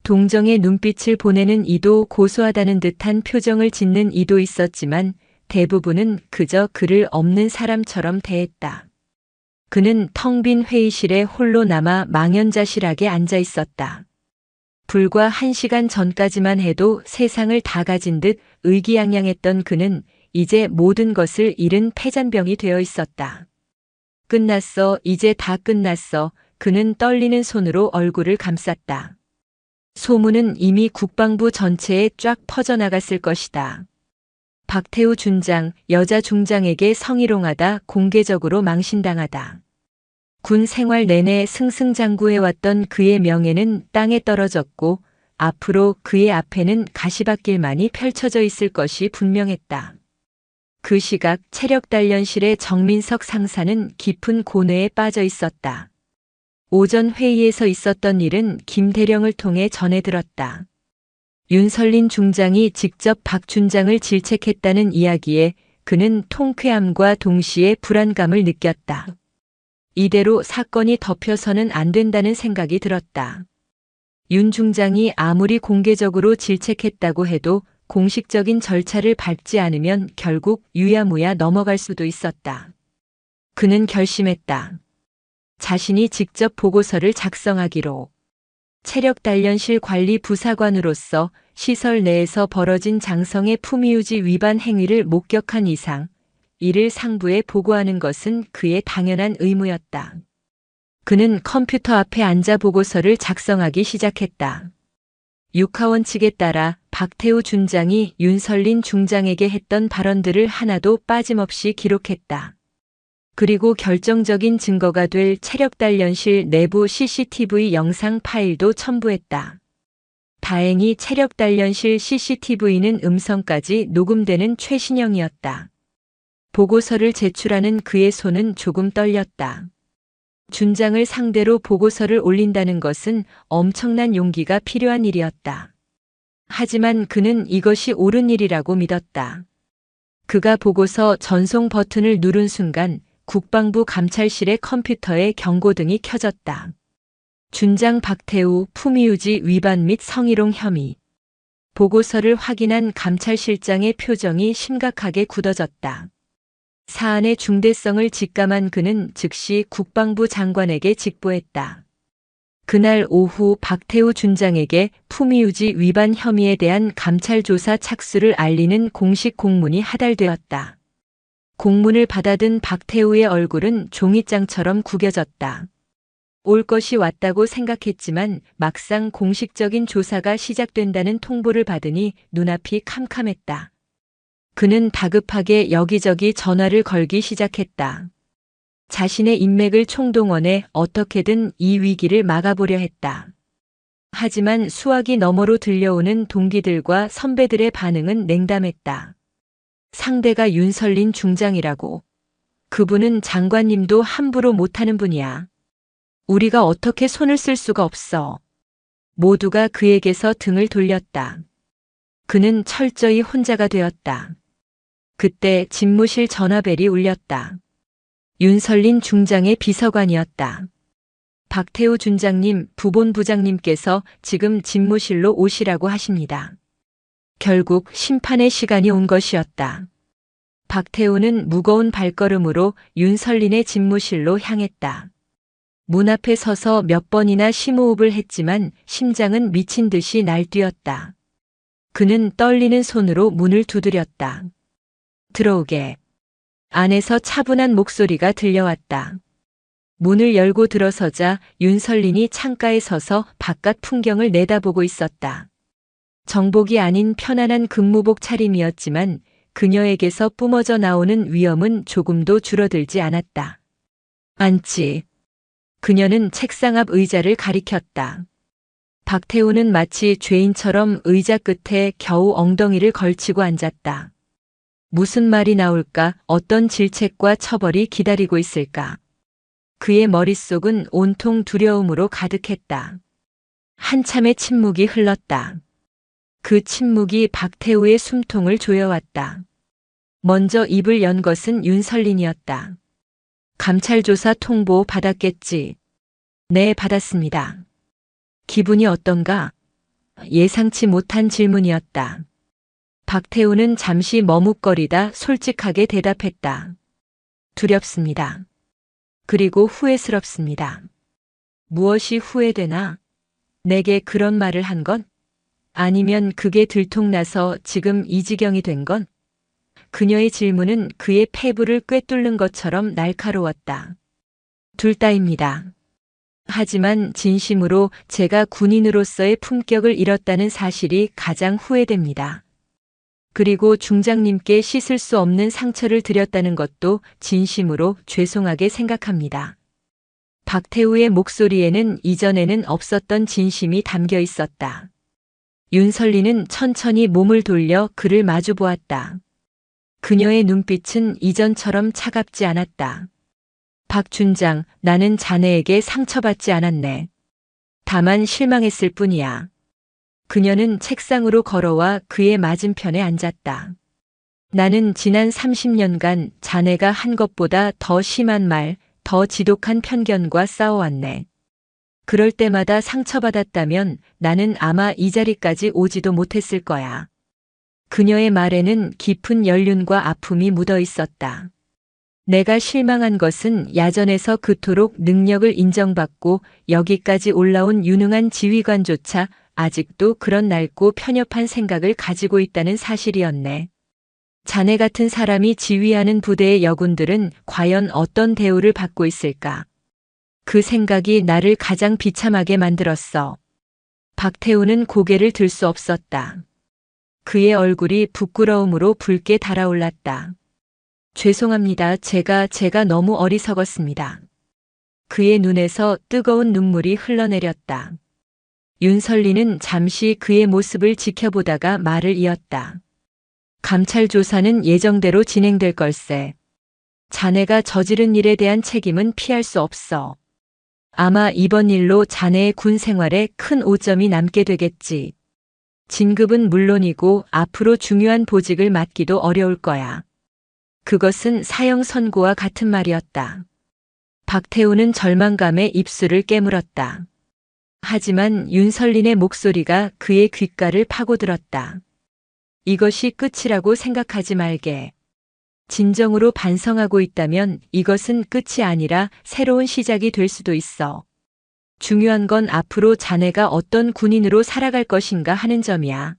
동정의 눈빛을 보내는 이도 고소하다는 듯한 표정을 짓는 이도 있었지만 대부분은 그저 그를 없는 사람처럼 대했다. 그는 텅 빈 회의실에 홀로 남아 망연자실하게 앉아 있었다. 불과 1시간 전까지만 해도 세상을 다 가진 듯 의기양양했던 그는 이제 모든 것을 잃은 패잔병이 되어 있었다. 끝났어, 이제 다 끝났어. 그는 떨리는 손으로 얼굴을 감쌌다. 소문은 이미 국방부 전체에 쫙 퍼져나갔을 것이다. 박태우 준장, 여자 중장에게 성희롱하다 공개적으로 망신당하다. 군 생활 내내 승승장구해왔던 그의 명예는 땅에 떨어졌고 앞으로 그의 앞에는 가시밭길만이 펼쳐져 있을 것이 분명했다. 그 시각 체력단련실의 정민석 상사는 깊은 고뇌에 빠져 있었다. 오전 회의에서 있었던 일은 김 대령을 통해 전해 들었다. 윤설린 중장이 직접 박 준장을 질책했다는 이야기에 그는 통쾌함과 동시에 불안감을 느꼈다. 이대로 사건이 덮여서는 안 된다는 생각이 들었다. 윤 중장이 아무리 공개적으로 질책했다고 해도 공식적인 절차를 밟지 않으면 결국 유야무야 넘어갈 수도 있었다. 그는 결심했다. 자신이 직접 보고서를 작성하기로. 체력단련실 관리 부사관으로서 시설 내에서 벌어진 장성의 품위유지 위반 행위를 목격한 이상 이를 상부에 보고하는 것은 그의 당연한 의무였다. 그는 컴퓨터 앞에 앉아 보고서를 작성하기 시작했다. 육하원 측에 따라 박태우 준장이 윤설린 중장에게 했던 발언들을 하나도 빠짐없이 기록했다. 그리고 결정적인 증거가 될 체력단련실 내부 CCTV 영상 파일도 첨부했다. 다행히 체력단련실 CCTV는 음성까지 녹음되는 최신형이었다. 보고서를 제출하는 그의 손은 조금 떨렸다. 준장을 상대로 보고서를 올린다는 것은 엄청난 용기가 필요한 일이었다. 하지만 그는 이것이 옳은 일이라고 믿었다. 그가 보고서 전송 버튼을 누른 순간 국방부 감찰실의 컴퓨터에 경고등이 켜졌다. 준장 박태우 품위유지 위반 및 성희롱 혐의. 보고서를 확인한 감찰실장의 표정이 심각하게 굳어졌다. 사안의 중대성을 직감한 그는 즉시 국방부 장관에게 직보했다. 그날 오후 박태우 준장에게 품위유지 위반 혐의에 대한 감찰 조사 착수를 알리는 공식 공문이 하달되었다. 공문을 받아든 박태우의 얼굴은 종이장처럼 구겨졌다. 올 것이 왔다고 생각했지만 막상 공식적인 조사가 시작된다는 통보를 받으니 눈앞이 캄캄했다. 그는 다급하게 여기저기 전화를 걸기 시작했다. 자신의 인맥을 총동원해 어떻게든 이 위기를 막아보려 했다. 하지만 수화기 너머로 들려오는 동기들과 선배들의 반응은 냉담했다. 상대가 윤설린 중장이라고. 그분은 장관님도 함부로 못하는 분이야. 우리가 어떻게 손을 쓸 수가 없어. 모두가 그에게서 등을 돌렸다. 그는 철저히 혼자가 되었다. 그때 집무실 전화벨이 울렸다. 윤설린 중장의 비서관이었다. 박태우 준장님, 부본부장님께서 지금 집무실로 오시라고 하십니다. 결국 심판의 시간이 온 것이었다. 박태우는 무거운 발걸음으로 윤설린의 집무실로 향했다. 문 앞에 서서 몇 번이나 심호흡을 했지만 심장은 미친 듯이 날뛰었다. 그는 떨리는 손으로 문을 두드렸다. 들어오게. 안에서 차분한 목소리가 들려왔다. 문을 열고 들어서자 윤설린이 창가에 서서 바깥 풍경을 내다보고 있었다. 정복이 아닌 편안한 근무복 차림이었지만 그녀에게서 뿜어져 나오는 위험은 조금도 줄어들지 않았다. 앉지. 그녀는 책상 앞 의자를 가리켰다. 박태우는 마치 죄인처럼 의자 끝에 겨우 엉덩이를 걸치고 앉았다. 무슨 말이 나올까, 어떤 질책과 처벌이 기다리고 있을까. 그의 머릿속은 온통 두려움으로 가득했다. 한참의 침묵이 흘렀다. 그 침묵이 박태우의 숨통을 조여왔다. 먼저 입을 연 것은 윤설린이었다. 감찰조사 통보 받았겠지. 네, 받았습니다. 기분이 어떤가? 예상치 못한 질문이었다. 박태우는 잠시 머뭇거리다 솔직하게 대답했다. 두렵습니다. 그리고 후회스럽습니다. 무엇이 후회되나? 내게 그런 말을 한 건? 아니면 그게 들통나서 지금 이 지경이 된 건? 그녀의 질문은 그의 폐부를 꿰뚫는 것처럼 날카로웠다. 둘 다입니다. 하지만 진심으로 제가 군인으로서의 품격을 잃었다는 사실이 가장 후회됩니다. 그리고 중장님께 씻을 수 없는 상처를 드렸다는 것도 진심으로 죄송하게 생각합니다. 박태우의 목소리에는 이전에는 없었던 진심이 담겨 있었다. 윤설린은 천천히 몸을 돌려 그를 마주 보았다. 그녀의 눈빛은 이전처럼 차갑지 않았다. 박준장, 나는 자네에게 상처받지 않았네. 다만 실망했을 뿐이야. 그녀는 책상으로 걸어와 그의 맞은편에 앉았다. 나는 지난 30년간 자네가 한 것보다 더 심한 말, 더 지독한 편견과 싸워왔네. 그럴 때마다 상처받았다면 나는 아마 이 자리까지 오지도 못했을 거야. 그녀의 말에는 깊은 연륜과 아픔이 묻어 있었다. 내가 실망한 것은 야전에서 그토록 능력을 인정받고 여기까지 올라온 유능한 지휘관조차 아직도 그런 낡고 편협한 생각을 가지고 있다는 사실이었네. 자네 같은 사람이 지휘하는 부대의 여군들은 과연 어떤 대우를 받고 있을까? 그 생각이 나를 가장 비참하게 만들었어. 박태우는 고개를 들 수 없었다. 그의 얼굴이 부끄러움으로 붉게 달아올랐다. 죄송합니다. 제가 너무 어리석었습니다. 그의 눈에서 뜨거운 눈물이 흘러내렸다. 윤설리는 잠시 그의 모습을 지켜보다가 말을 이었다. 감찰 조사는 예정대로 진행될 걸세. 자네가 저지른 일에 대한 책임은 피할 수 없어. 아마 이번 일로 자네의 군 생활에 큰 오점이 남게 되겠지. 진급은 물론이고 앞으로 중요한 보직을 맡기도 어려울 거야. 그것은 사형 선고와 같은 말이었다. 박태우는 절망감에 입술을 깨물었다. 하지만 윤설린의 목소리가 그의 귓가를 파고들었다. 이것이 끝이라고 생각하지 말게. 진정으로 반성하고 있다면 이것은 끝이 아니라 새로운 시작이 될 수도 있어. 중요한 건 앞으로 자네가 어떤 군인으로 살아갈 것인가 하는 점이야.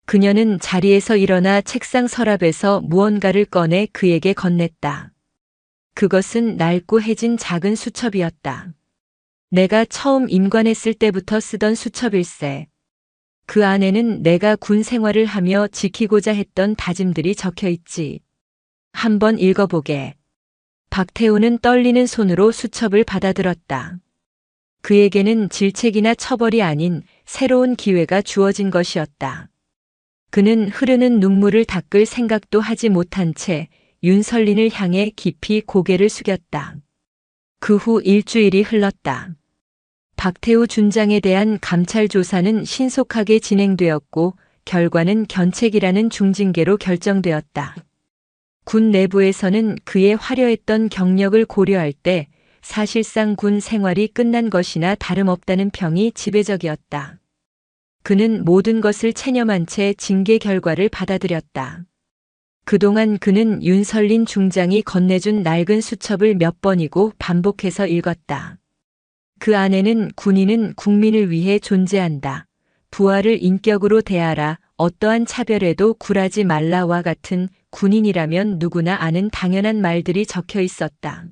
그녀는 자리에서 일어나 책상 서랍에서 무언가를 꺼내 그에게 건넸다. 그것은 낡고 해진 작은 수첩이었다. 내가 처음 임관했을 때부터 쓰던 수첩일세. 그 안에는 내가 군 생활을 하며 지키고자 했던 다짐들이 적혀 있지. 한번 읽어보게. 박태우는 떨리는 손으로 수첩을 받아들었다. 그에게는 질책이나 처벌이 아닌 새로운 기회가 주어진 것이었다. 그는 흐르는 눈물을 닦을 생각도 하지 못한 채 윤설린을 향해 깊이 고개를 숙였다. 그 후 일주일이 흘렀다. 박태우 준장에 대한 감찰 조사는 신속하게 진행되었고 결과는 견책이라는 중징계로 결정되었다. 군 내부에서는 그의 화려했던 경력을 고려할 때 사실상 군 생활이 끝난 것이나 다름없다는 평이 지배적이었다. 그는 모든 것을 체념한 채 징계 결과를 받아들였다. 그동안 그는 윤설린 중장이 건네준 낡은 수첩을 몇 번이고 반복해서 읽었다. 그 안에는 군인은 국민을 위해 존재한다. 부하를 인격으로 대하라. 어떠한 차별에도 굴하지 말라와 같은 군인이라면 누구나 아는 당연한 말들이 적혀 있었다.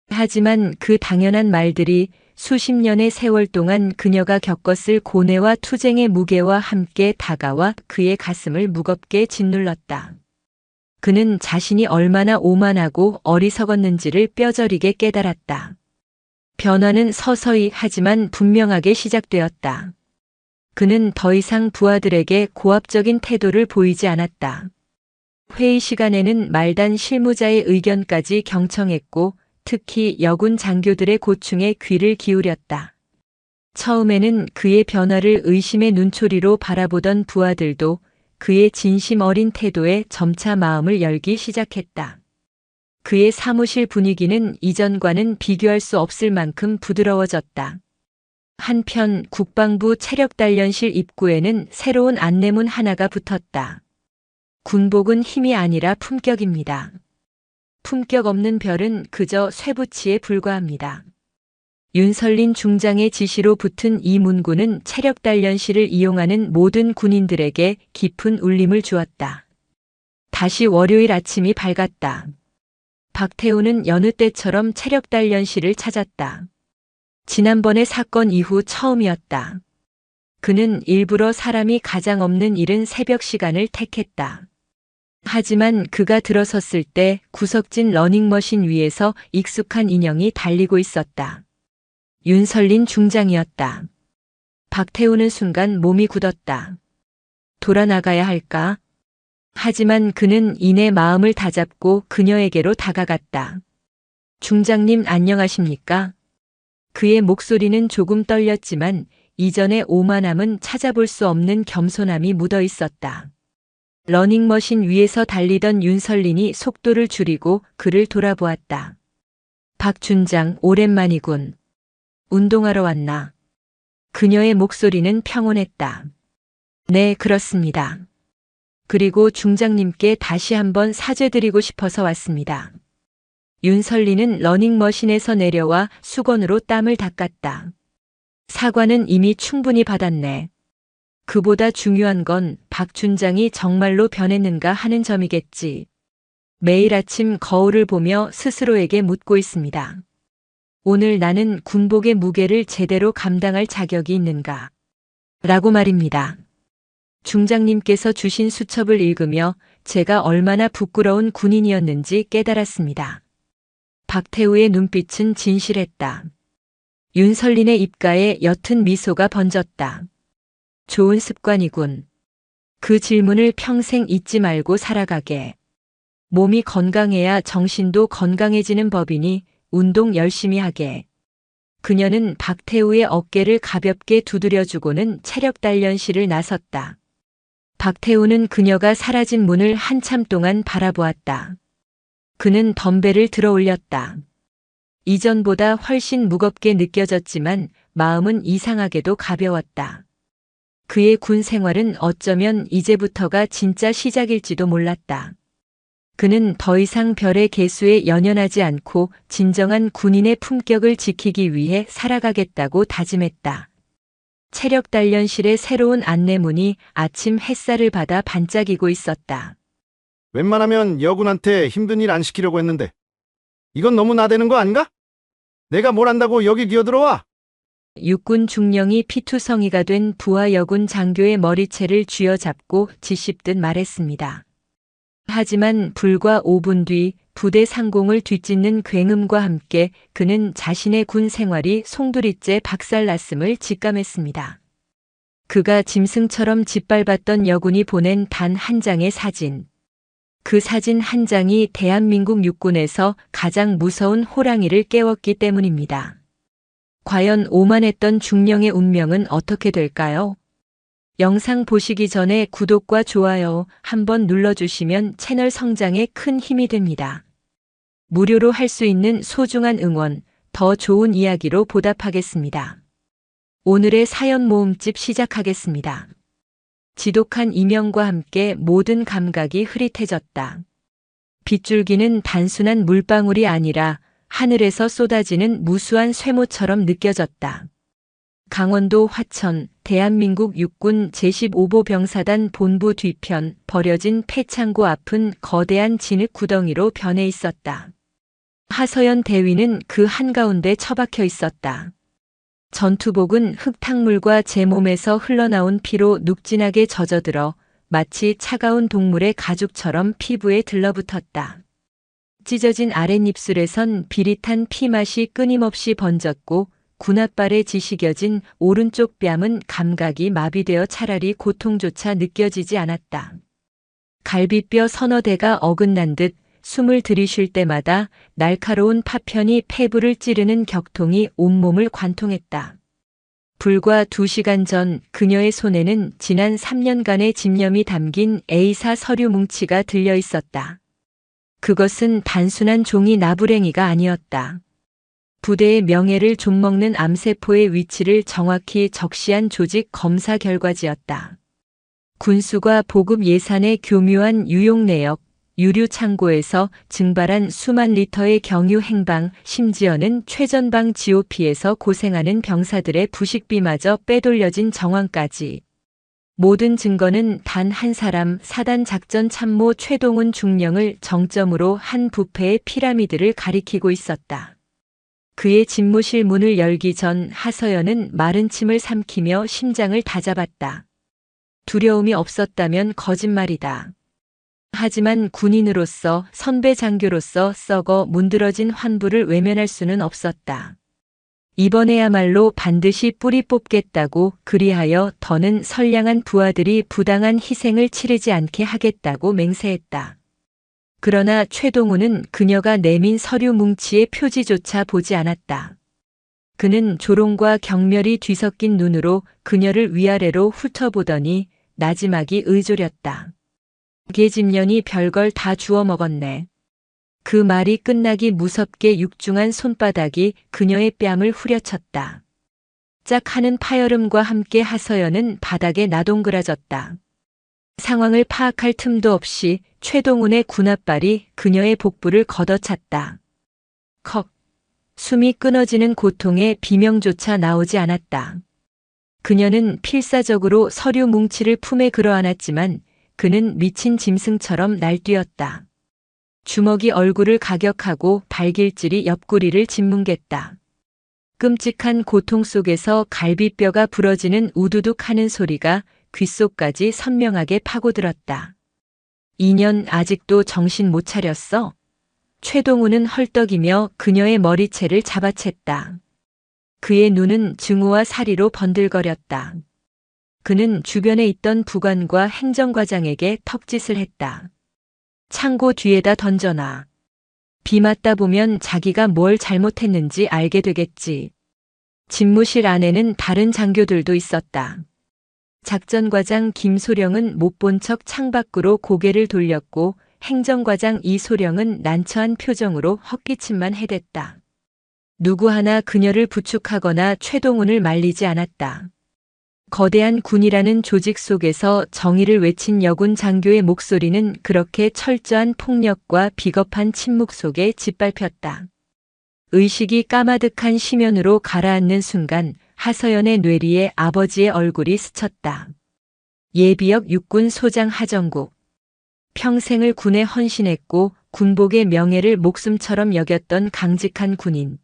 하지만 그 당연한 말들이 수십 년의 세월 동안 그녀가 겪었을 고뇌와 투쟁의 무게와 함께 다가와 그의 가슴을 무겁게 짓눌렀다. 그는 자신이 얼마나 오만하고 어리석었는지를 뼈저리게 깨달았다. 변화는 서서히 하지만 분명하게 시작되었다. 그는 더 이상 부하들에게 고압적인 태도를 보이지 않았다. 회의 시간에는 말단 실무자의 의견까지 경청했고 특히 여군 장교들의 고충에 귀를 기울였다. 처음에는 그의 변화를 의심의 눈초리로 바라보던 부하들도 그의 진심 어린 태도에 점차 마음을 열기 시작했다. 그의 사무실 분위기는 이전과는 비교할 수 없을 만큼 부드러워졌다. 한편 국방부 체력단련실 입구에는 새로운 안내문 하나가 붙었다. 군복은 힘이 아니라 품격입니다. 품격 없는 별은 그저 쇠붙이에 불과합니다. 윤설린 중장의 지시로 붙은 이 문구는 체력단련실을 이용하는 모든 군인들에게 깊은 울림을 주었다. 다시 월요일 아침이 밝았다. 박태우는 여느 때처럼 체력단련실을 찾았다. 지난번의 사건 이후 처음이었다. 그는 일부러 사람이 가장 없는 이른 새벽 시간을 택했다. 하지만 그가 들어섰을 때 구석진 러닝머신 위에서 익숙한 인형이 달리고 있었다. 윤설린 중장이었다. 박태우는 순간 몸이 굳었다. 돌아나가야 할까? 하지만 그는 이내 마음을 다잡고 그녀에게로 다가갔다. 중장님 안녕하십니까? 그의 목소리는 조금 떨렸지만 이전의 오만함은 찾아볼 수 없는 겸손함이 묻어 있었다. 러닝머신 위에서 달리던 윤설린이 속도를 줄이고 그를 돌아보았다. 박 준장, 오랜만이군. 운동하러 왔나? 그녀의 목소리는 평온했다. 네, 그렇습니다. 그리고 중장님께 다시 한번 사죄드리고 싶어서 왔습니다. 윤설리는 러닝머신에서 내려와 수건으로 땀을 닦았다. 사과는 이미 충분히 받았네. 그보다 중요한 건 박 준장이 정말로 변했는가 하는 점이겠지. 매일 아침 거울을 보며 스스로에게 묻고 있습니다. 오늘 나는 군복의 무게를 제대로 감당할 자격이 있는가? 라고 말입니다. 중장님께서 주신 수첩을 읽으며 제가 얼마나 부끄러운 군인이었는지 깨달았습니다. 박태우의 눈빛은 진실했다. 윤설린의 입가에 옅은 미소가 번졌다. 좋은 습관이군. 그 질문을 평생 잊지 말고 살아가게. 몸이 건강해야 정신도 건강해지는 법이니 운동 열심히 하게. 그녀는 박태우의 어깨를 가볍게 두드려주고는 체력 단련실을 나섰다. 박태우는 그녀가 사라진 문을 한참 동안 바라보았다. 그는 덤벨을 들어 올렸다. 이전보다 훨씬 무겁게 느껴졌지만 마음은 이상하게도 가벼웠다. 그의 군 생활은 어쩌면 이제부터가 진짜 시작일지도 몰랐다. 그는 더 이상 별의 개수에 연연하지 않고 진정한 군인의 품격을 지키기 위해 살아가겠다고 다짐했다. 체력 단련실의 새로운 안내문이 아침 햇살을 받아 반짝이고 있었다. 웬만하면 여군한테 힘든 일 안 시키려고 했는데 이건 너무 나대는 거 아닌가? 내가 뭘 안다고 여기 기어들어와? 육군 중령이 피투성이가 된 부하 여군 장교의 머리채를 쥐어잡고 지씹듯 말했습니다. 하지만 불과 5분 뒤 부대 상공을 뒤찢는 굉음과 함께 그는 자신의 군 생활이 송두리째 박살났음을 직감했습니다. 그가 짐승처럼 짓밟았던 여군이 보낸 단 한 장의 사진. 그 사진 한 장이 대한민국 육군에서 가장 무서운 호랑이를 깨웠기 때문입니다. 과연 오만했던 중령의 운명은 어떻게 될까요? 영상 보시기 전에 구독과 좋아요 한번 눌러주시면 채널 성장에 큰 힘이 됩니다. 무료로 할 수 있는 소중한 응원, 더 좋은 이야기로 보답하겠습니다. 오늘의 사연 모음집 시작하겠습니다. 지독한 이명과 함께 모든 감각이 흐릿해졌다. 빗줄기는 단순한 물방울이 아니라 하늘에서 쏟아지는 무수한 쇠모처럼 느껴졌다. 강원도 화천, 대한민국 육군 제15보 병사단 본부 뒤편 버려진 폐창고 앞은 거대한 진흙 구덩이로 변해 있었다. 하서연 대위는 그 한가운데 처박혀 있었다. 전투복은 흙탕물과 제 몸에서 흘러나온 피로 눅진하게 젖어들어 마치 차가운 동물의 가죽처럼 피부에 들러붙었다. 찢어진 아랫입술에선 비릿한 피맛이 끊임없이 번졌고 군홧발에 지시겨진 오른쪽 뺨은 감각이 마비되어 차라리 고통조차 느껴지지 않았다. 갈비뼈 서너 대가 어긋난 듯 숨을 들이쉴 때마다 날카로운 파편이 폐부를 찌르는 격통이 온몸을 관통했다. 불과 2시간 전 그녀의 손에는 지난 3년간의 집념이 담긴 A사 서류 뭉치가 들려 있었다. 그것은 단순한 종이 나부랭이가 아니었다. 부대의 명예를 좀먹는 암세포의 위치를 정확히 적시한 조직 검사 결과지였다. 군수가 보급 예산의 교묘한 유용 내역, 유류 창고에서 증발한 수만 리터의 경유 행방, 심지어는 최전방 GOP에서 고생하는 병사들의 부식비마저 빼돌려진 정황까지. 모든 증거는 단 한 사람 사단 작전 참모 최동훈 중령을 정점으로 한 부패의 피라미드를 가리키고 있었다. 그의 집무실 문을 열기 전 하서연은 마른 침을 삼키며 심장을 다잡았다. 두려움이 없었다면 거짓말이다. 하지만 군인으로서 선배 장교로서 썩어 문드러진 환부를 외면할 수는 없었다. 이번에야말로 반드시 뿌리 뽑겠다고, 그리하여 더는 선량한 부하들이 부당한 희생을 치르지 않게 하겠다고 맹세했다. 그러나 최동우는 그녀가 내민 서류 뭉치의 표지조차 보지 않았다. 그는 조롱과 경멸이 뒤섞인 눈으로 그녀를 위아래로 훑어보더니 나지막이 의졸였다. 계집년이 별걸 다 주워 먹었네. 그 말이 끝나기 무섭게 육중한 손바닥이 그녀의 뺨을 후려쳤다. 짝 하는 파열음과 함께 하서연은 바닥에 나동그라졌다. 상황을 파악할 틈도 없이 최동훈의 군홧발이 그녀의 복부를 걷어찼다. 컥. 숨이 끊어지는 고통에 비명조차 나오지 않았다. 그녀는 필사적으로 서류 뭉치를 품에 끌어안았지만 그는 미친 짐승처럼 날뛰었다. 주먹이 얼굴을 가격하고 발길질이 옆구리를 짓뭉갰다. 끔찍한 고통 속에서 갈비뼈가 부러지는 우두둑 하는 소리가 귓속까지 선명하게 파고들었다. 2년 아직도 정신 못 차렸어? 최동우는 헐떡이며 그녀의 머리채를 잡아챘다. 그의 눈은 증오와 사리로 번들거렸다. 그는 주변에 있던 부관과 행정과장에게 턱짓을 했다. 창고 뒤에다 던져놔. 비 맞다 보면 자기가 뭘 잘못했는지 알게 되겠지. 집무실 안에는 다른 장교들도 있었다. 작전과장 김소령은 못 본 척 창밖으로 고개를 돌렸고 행정과장 이소령은 난처한 표정으로 헛기침만 해댔다. 누구 하나 그녀를 부축하거나 최동훈을 말리지 않았다. 거대한 군이라는 조직 속에서 정의를 외친 여군 장교의 목소리는 그렇게 철저한 폭력과 비겁한 침묵 속에 짓밟혔다. 의식이 까마득한 심연으로 가라앉는 순간 하서연의 뇌리에 아버지의 얼굴이 스쳤다. 예비역 육군 소장 하정국. 평생을 군에 헌신했고 군복의 명예를 목숨처럼 여겼던 강직한 군인.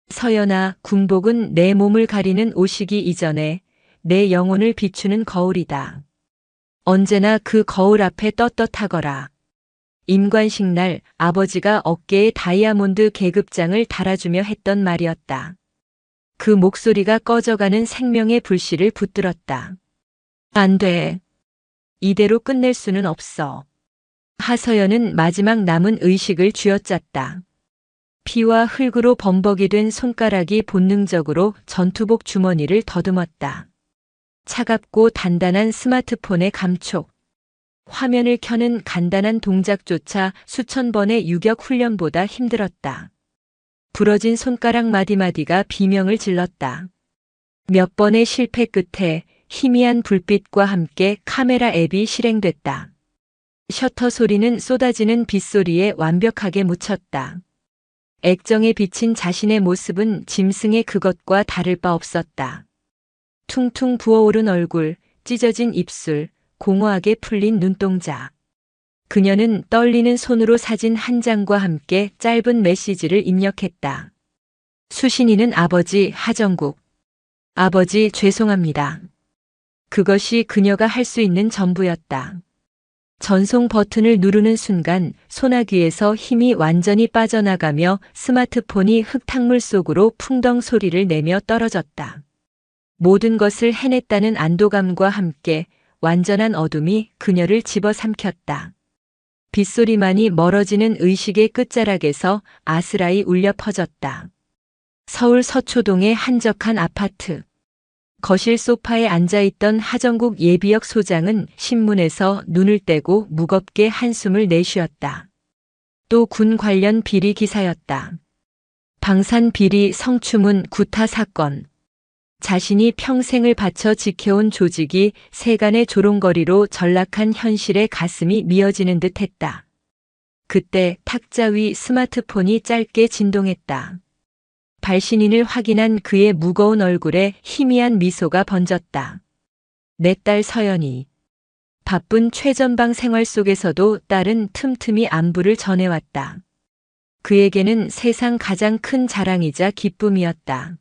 서연아, 군복은 내 몸을 가리는 옷이기 이전에 내 영혼을 비추는 거울이다. 언제나 그 거울 앞에 떳떳하거라. 임관식 날 아버지가 어깨에 다이아몬드 계급장을 달아주며 했던 말이었다. 그 목소리가 꺼져가는 생명의 불씨를 붙들었다. 안 돼. 이대로 끝낼 수는 없어. 하서연은 마지막 남은 의식을 쥐어짰다. 피와 흙으로 범벅이 된 손가락이 본능적으로 전투복 주머니를 더듬었다. 차갑고 단단한 스마트폰의 감촉. 화면을 켜는 간단한 동작조차 수천 번의 유격 훈련보다 힘들었다. 부러진 손가락 마디마디가 비명을 질렀다. 몇 번의 실패 끝에 희미한 불빛과 함께 카메라 앱이 실행됐다. 셔터 소리는 쏟아지는 빗소리에 완벽하게 묻혔다. 액정에 비친 자신의 모습은 짐승의 그것과 다를 바 없었다. 퉁퉁 부어오른 얼굴, 찢어진 입술, 공허하게 풀린 눈동자. 그녀는 떨리는 손으로 사진 한 장과 함께 짧은 메시지를 입력했다. 수신이는 아버지 하정국. 아버지 죄송합니다. 그것이 그녀가 할 수 있는 전부였다. 전송 버튼을 누르는 순간 소나귀에서 힘이 완전히 빠져나가며 스마트폰이 흙탕물 속으로 풍덩 소리를 내며 떨어졌다. 모든 것을 해냈다는 안도감과 함께 완전한 어둠이 그녀를 집어삼켰다. 빗소리만이 멀어지는 의식의 끝자락에서 아스라이 울려 퍼졌다. 서울 서초동의 한적한 아파트. 거실 소파에 앉아있던 하정국 예비역 소장은 신문에서 눈을 떼고 무겁게 한숨을 내쉬었다. 또 군 관련 비리 기사였다. 방산 비리 성추문 구타 사건. 자신이 평생을 바쳐 지켜온 조직이 세간의 조롱거리로 전락한 현실에 가슴이 미어지는 듯 했다. 그때 탁자 위 스마트폰이 짧게 진동했다. 발신인을 확인한 그의 무거운 얼굴에 희미한 미소가 번졌다. 내 딸 서연이. 바쁜 최전방 생활 속에서도 딸은 틈틈이 안부를 전해왔다. 그에게는 세상 가장 큰 자랑이자 기쁨이었다.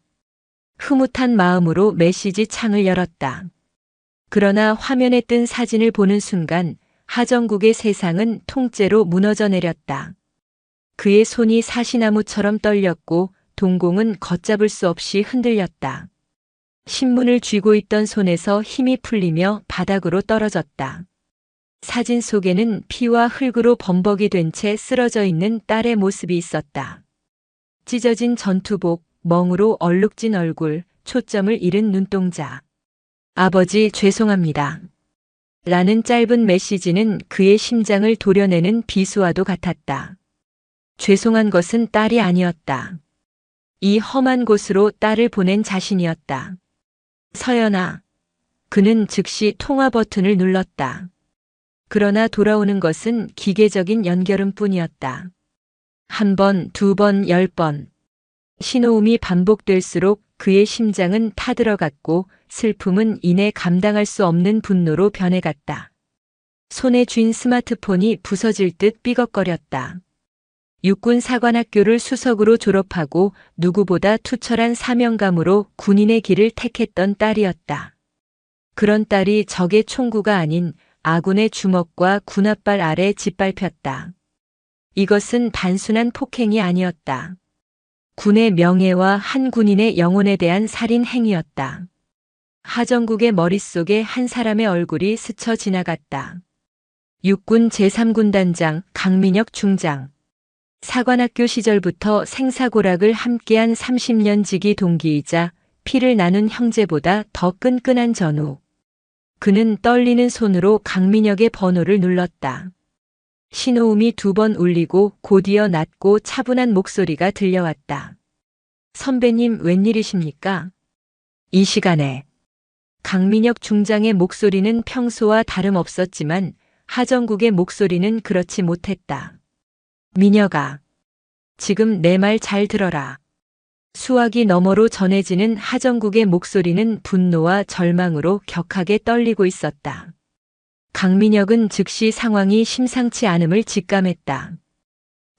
흐뭇한 마음으로 메시지 창을 열었다. 그러나 화면에 뜬 사진을 보는 순간 하정국의 세상은 통째로 무너져 내렸다. 그의 손이 사시나무처럼 떨렸고 동공은 걷잡을 수 없이 흔들렸다. 신문을 쥐고 있던 손에서 힘이 풀리며 바닥으로 떨어졌다. 사진 속에는 피와 흙으로 범벅이 된 채 쓰러져 있는 딸의 모습이 있었다. 찢어진 전투복, 멍으로 얼룩진 얼굴, 초점을 잃은 눈동자. 아버지 죄송합니다. 라는 짧은 메시지는 그의 심장을 도려내는 비수와도 같았다. 죄송한 것은 딸이 아니었다. 이 험한 곳으로 딸을 보낸 자신이었다. 서연아. 그는 즉시 통화 버튼을 눌렀다. 그러나 돌아오는 것은 기계적인 연결음 뿐이었다. 한 번, 두 번, 10번. 신호음이 반복될수록 그의 심장은 타들어갔고 슬픔은 이내 감당할 수 없는 분노로 변해갔다. 손에 쥔 스마트폰이 부서질 듯 삐걱거렸다. 육군 사관학교를 수석으로 졸업하고 누구보다 투철한 사명감으로 군인의 길을 택했던 딸이었다. 그런 딸이 적의 총구가 아닌 아군의 주먹과 군홧발 아래 짓밟혔다. 이것은 단순한 폭행이 아니었다. 군의 명예와 한 군인의 영혼에 대한 살인 행위였다. 하정국의 머릿속에 한 사람의 얼굴이 스쳐 지나갔다. 육군 제3군단장 강민혁 중장. 사관학교 시절부터 생사고락을 함께한 30년 지기 동기이자 피를 나눈 형제보다 더 끈끈한 전우. 그는 떨리는 손으로 강민혁의 번호를 눌렀다. 신호음이 2번 울리고 곧이어 낮고 차분한 목소리가 들려왔다. 선배님 웬일이십니까? 이 시간에. 강민혁 중장의 목소리는 평소와 다름없었지만 하정국의 목소리는 그렇지 못했다. 민혁아, 지금 내 말 잘 들어라. 수화기 너머로 전해지는 하정국의 목소리는 분노와 절망으로 격하게 떨리고 있었다. 강민혁은 즉시 상황이 심상치 않음을 직감했다.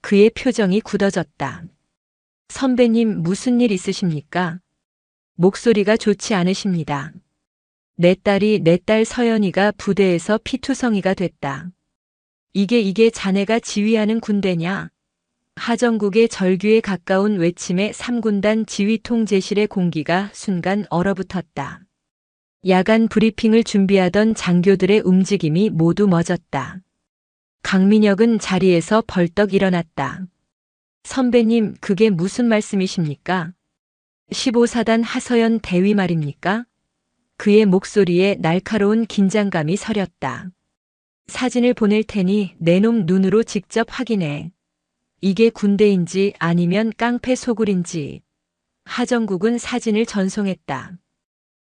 그의 표정이 굳어졌다. 선배님 무슨 일 있으십니까? 목소리가 좋지 않으십니다. 내 딸 서연이가 부대에서 피투성이가 됐다. 이게 자네가 지휘하는 군대냐? 하정국의 절규에 가까운 외침에 3군단 지휘통제실의 공기가 순간 얼어붙었다. 야간 브리핑을 준비하던 장교들의 움직임이 모두 멎었다. 강민혁은 자리에서 벌떡 일어났다. 선배님, 그게 무슨 말씀이십니까? 15사단 하서연 대위 말입니까? 그의 목소리에 날카로운 긴장감이 서렸다. 사진을 보낼 테니 내 놈 눈으로 직접 확인해. 이게 군대인지 아니면 깡패 소굴인지. 하정국은 사진을 전송했다.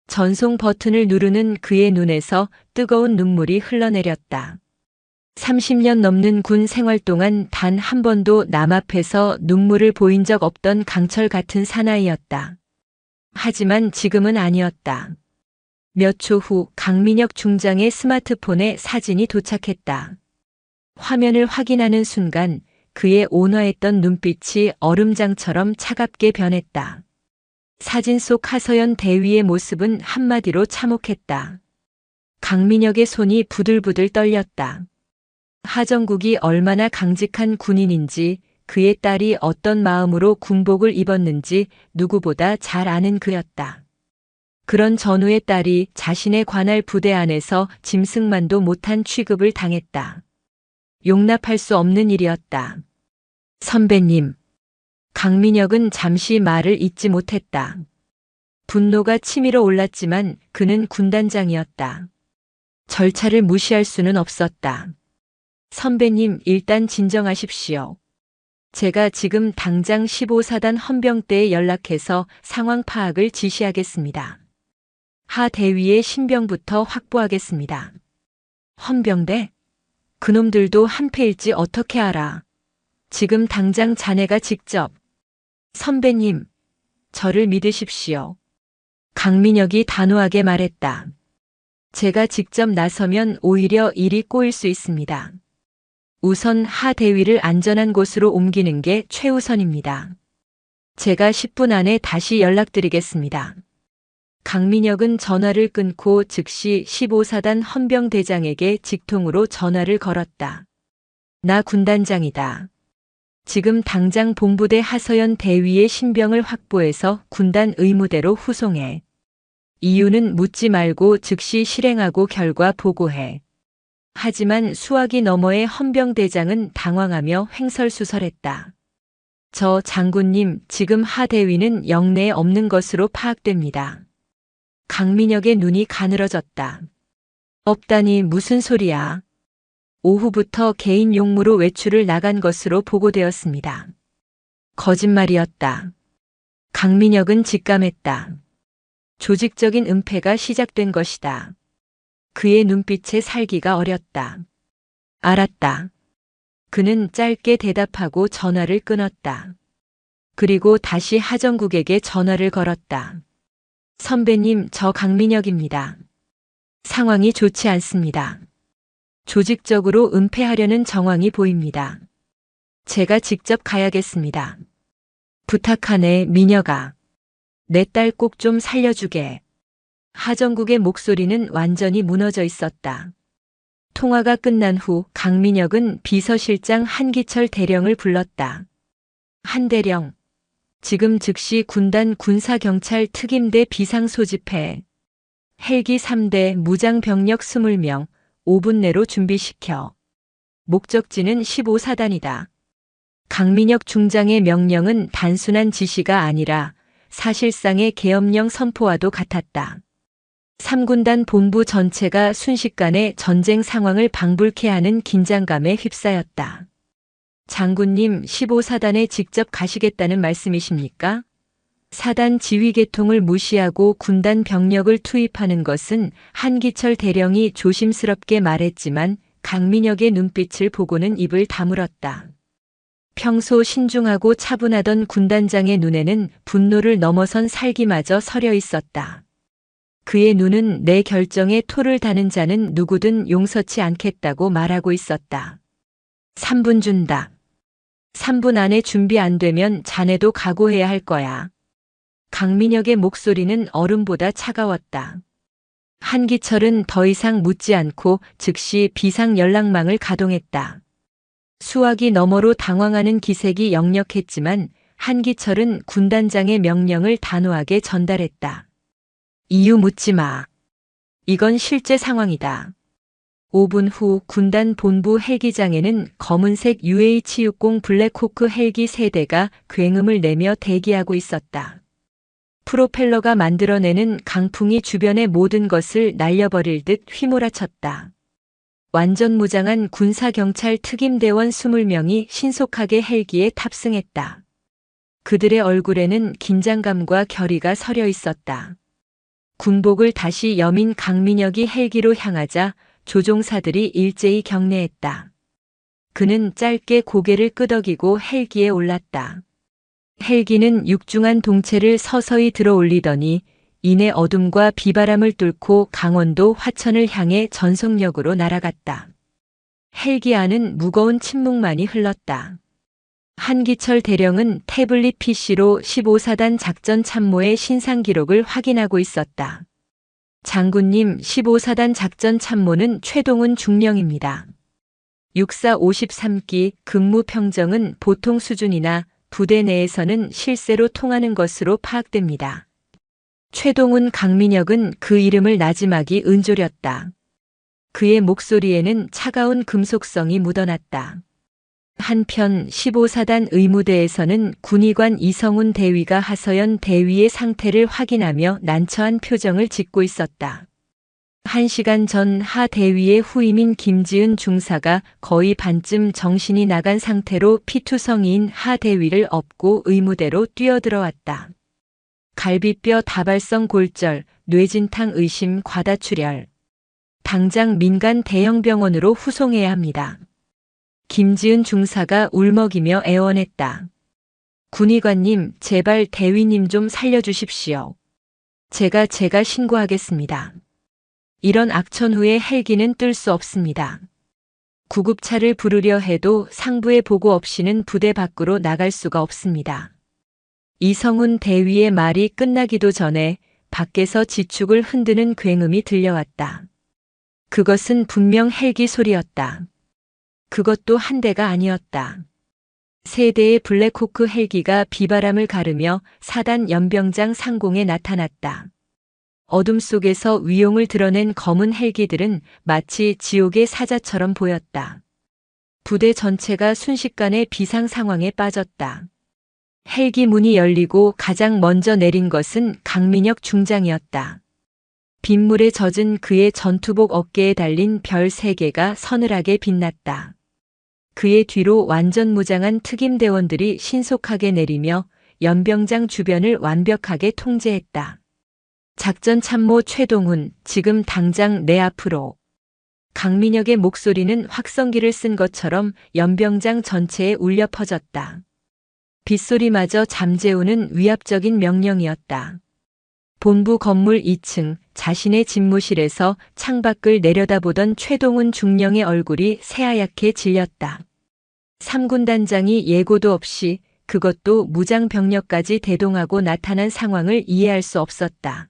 전송 버튼을 누르는 그의 눈에서 뜨거운 눈물이 흘러내렸다. 30년 넘는 군 생활 동안 단 한 번도 남 앞에서 눈물을 보인 적 없던 강철 같은 사나이였다. 하지만 지금은 아니었다. 몇 초 후 강민혁 중장의 스마트폰에 사진이 도착했다. 화면을 확인하는 순간 그의 온화했던 눈빛이 얼음장처럼 차갑게 변했다. 사진 속 하서연 대위의 모습은 한마디로 참혹했다. 강민혁의 손이 부들부들 떨렸다. 하정국이 얼마나 강직한 군인인지 그의 딸이 어떤 마음으로 군복을 입었는지 누구보다 잘 아는 그였다. 그런 전우의 딸이 자신의 관할 부대 안에서 짐승만도 못한 취급을 당했다. 용납할 수 없는 일이었다. 선배님. 강민혁은 잠시 말을 잇지 못했다. 분노가 치밀어 올랐지만 그는 군단장이었다. 절차를 무시할 수는 없었다. 선배님, 일단 진정하십시오. 제가 지금 당장 15사단 헌병대에 연락해서 상황 파악을 지시하겠습니다. 하 대위의 신병부터 확보하겠습니다. 헌병대? 그놈들도 한패일지 어떻게 알아? 지금 당장 자네가 직접. 선배님, 저를 믿으십시오. 강민혁이 단호하게 말했다. 제가 직접 나서면 오히려 일이 꼬일 수 있습니다. 우선 하 대위를 안전한 곳으로 옮기는 게 최우선입니다. 제가 10분 안에 다시 연락드리겠습니다. 강민혁은 전화를 끊고 즉시 15사단 헌병대장에게 직통으로 전화를 걸었다. 나 군단장이다. 지금 당장 본부대 하서연 대위의 신병을 확보해서 군단 의무대로 후송해. 이유는 묻지 말고 즉시 실행하고 결과 보고해. 하지만 수화기 너머의 헌병대장은 당황하며 횡설수설했다. 저 장군님, 지금 하 대위는 영내에 없는 것으로 파악됩니다. 강민혁의 눈이 가늘어졌다. 없다니 무슨 소리야? 오후부터 개인 용무로 외출을 나간 것으로 보고되었습니다. 거짓말이었다. 강민혁은 직감했다. 조직적인 은폐가 시작된 것이다. 그의 눈빛에 살기가 어렸다. 알았다. 그는 짧게 대답하고 전화를 끊었다. 그리고 다시 하정국에게 전화를 걸었다. 선배님, 저 강민혁입니다. 상황이 좋지 않습니다. 조직적으로 은폐하려는 정황이 보입니다. 제가 직접 가야겠습니다. 부탁하네, 민혁아. 내 딸 꼭 좀 살려주게. 하정국의 목소리는 완전히 무너져 있었다. 통화가 끝난 후 강민혁은 비서실장 한기철 대령을 불렀다. 한 대령, 지금 즉시 군단 군사경찰 특임대 비상 소집해. 헬기 3대 무장병력 20명 5분 내로 준비시켜. 목적지는 15사단이다. 강민혁 중장의 명령은 단순한 지시가 아니라 사실상의 계엄령 선포와도 같았다. 3군단 본부 전체가 순식간에 전쟁 상황을 방불케 하는 긴장감에 휩싸였다. 장군님, 15사단에 직접 가시겠다는 말씀이십니까? 사단 지휘 계통을 무시하고 군단 병력을 투입하는 것은 한기철 대령이 조심스럽게 말했지만 강민혁의 눈빛을 보고는 입을 다물었다. 평소 신중하고 차분하던 군단장의 눈에는 분노를 넘어선 살기마저 서려 있었다. 그의 눈은 내 결정에 토를 다는 자는 누구든 용서치 않겠다고 말하고 있었다. 3분 준다. 3분 안에 준비 안 되면 자네도 각오해야 할 거야. 강민혁의 목소리는 얼음보다 차가웠다. 한기철은 더 이상 묻지 않고 즉시 비상 연락망을 가동했다. 수화기 너머로 당황하는 기색이 역력했지만 한기철은 군단장의 명령을 단호하게 전달했다. 이유 묻지 마. 이건 실제 상황이다. 5분 후 군단 본부 헬기장에는 검은색 UH-60 블랙호크 헬기 3대가 굉음을 내며 대기하고 있었다. 프로펠러가 만들어내는 강풍이 주변의 모든 것을 날려버릴 듯 휘몰아쳤다. 완전 무장한 군사경찰 특임대원 20명이 신속하게 헬기에 탑승했다. 그들의 얼굴에는 긴장감과 결의가 서려 있었다. 군복을 다시 여민 강민혁이 헬기로 향하자 조종사들이 일제히 경례했다. 그는 짧게 고개를 끄덕이고 헬기에 올랐다. 헬기는 육중한 동체를 서서히 들어 올리더니 이내 어둠과 비바람을 뚫고 강원도 화천을 향해 전속력으로 날아갔다. 헬기 안은 무거운 침묵만이 흘렀다. 한기철 대령은 태블릿 PC로 15사단 작전 참모의 신상 기록을 확인하고 있었다. 장군님, 15사단 작전 참모는 최동훈 중령입니다. 육사 53기 근무 평정은 보통 수준이나 부대 내에서는 실세로 통하는 것으로 파악됩니다. 최동훈 강민혁은 그 이름을 나지막이 은조렸다. 그의 목소리에는 차가운 금속성이 묻어났다. 한편 15사단 의무대에서는 군의관 이성훈 대위가 하서연 대위의 상태를 확인하며 난처한 표정을 짓고 있었다. 1시간 전 하 대위의 후임인 김지은 중사가 거의 반쯤 정신이 나간 상태로 피투성이인 하 대위를 업고 의무대로 뛰어들어왔다. 갈비뼈 다발성 골절, 뇌진탕 의심 과다출혈. 당장 민간 대형 병원으로 후송해야 합니다. 김지은 중사가 울먹이며 애원했다. 군의관님, 제발 대위님 좀 살려주십시오. 제가 신고하겠습니다. 이런 악천 후에 헬기는 뜰 수 없습니다. 구급차를 부르려 해도 상부의 보고 없이는 부대 밖으로 나갈 수가 없습니다. 이성훈 대위의 말이 끝나기도 전에 밖에서 지축을 흔드는 굉음이 들려왔다. 그것은 분명 헬기 소리였다. 그것도 한 대가 아니었다. 세 대의 블랙호크 헬기가 비바람을 가르며 사단 연병장 상공에 나타났다. 어둠 속에서 위용을 드러낸 검은 헬기들은 마치 지옥의 사자처럼 보였다. 부대 전체가 순식간에 비상 상황에 빠졌다. 헬기 문이 열리고 가장 먼저 내린 것은 강민혁 중장이었다. 빗물에 젖은 그의 전투복 어깨에 달린 별 3개가 서늘하게 빛났다. 그의 뒤로 완전 무장한 특임대원들이 신속하게 내리며 연병장 주변을 완벽하게 통제했다. 작전 참모 최동훈, 지금 당장 내 앞으로. 강민혁의 목소리는 확성기를 쓴 것처럼 연병장 전체에 울려 퍼졌다. 빗소리마저 잠재우는 위압적인 명령이었다. 본부 건물 2층 자신의 집무실에서 창밖을 내려다보던 최동훈 중령의 얼굴이 새하얗게 질렸다. 3군 단장이 예고도 없이 그것도 무장병력까지 대동하고 나타난 상황을 이해할 수 없었다.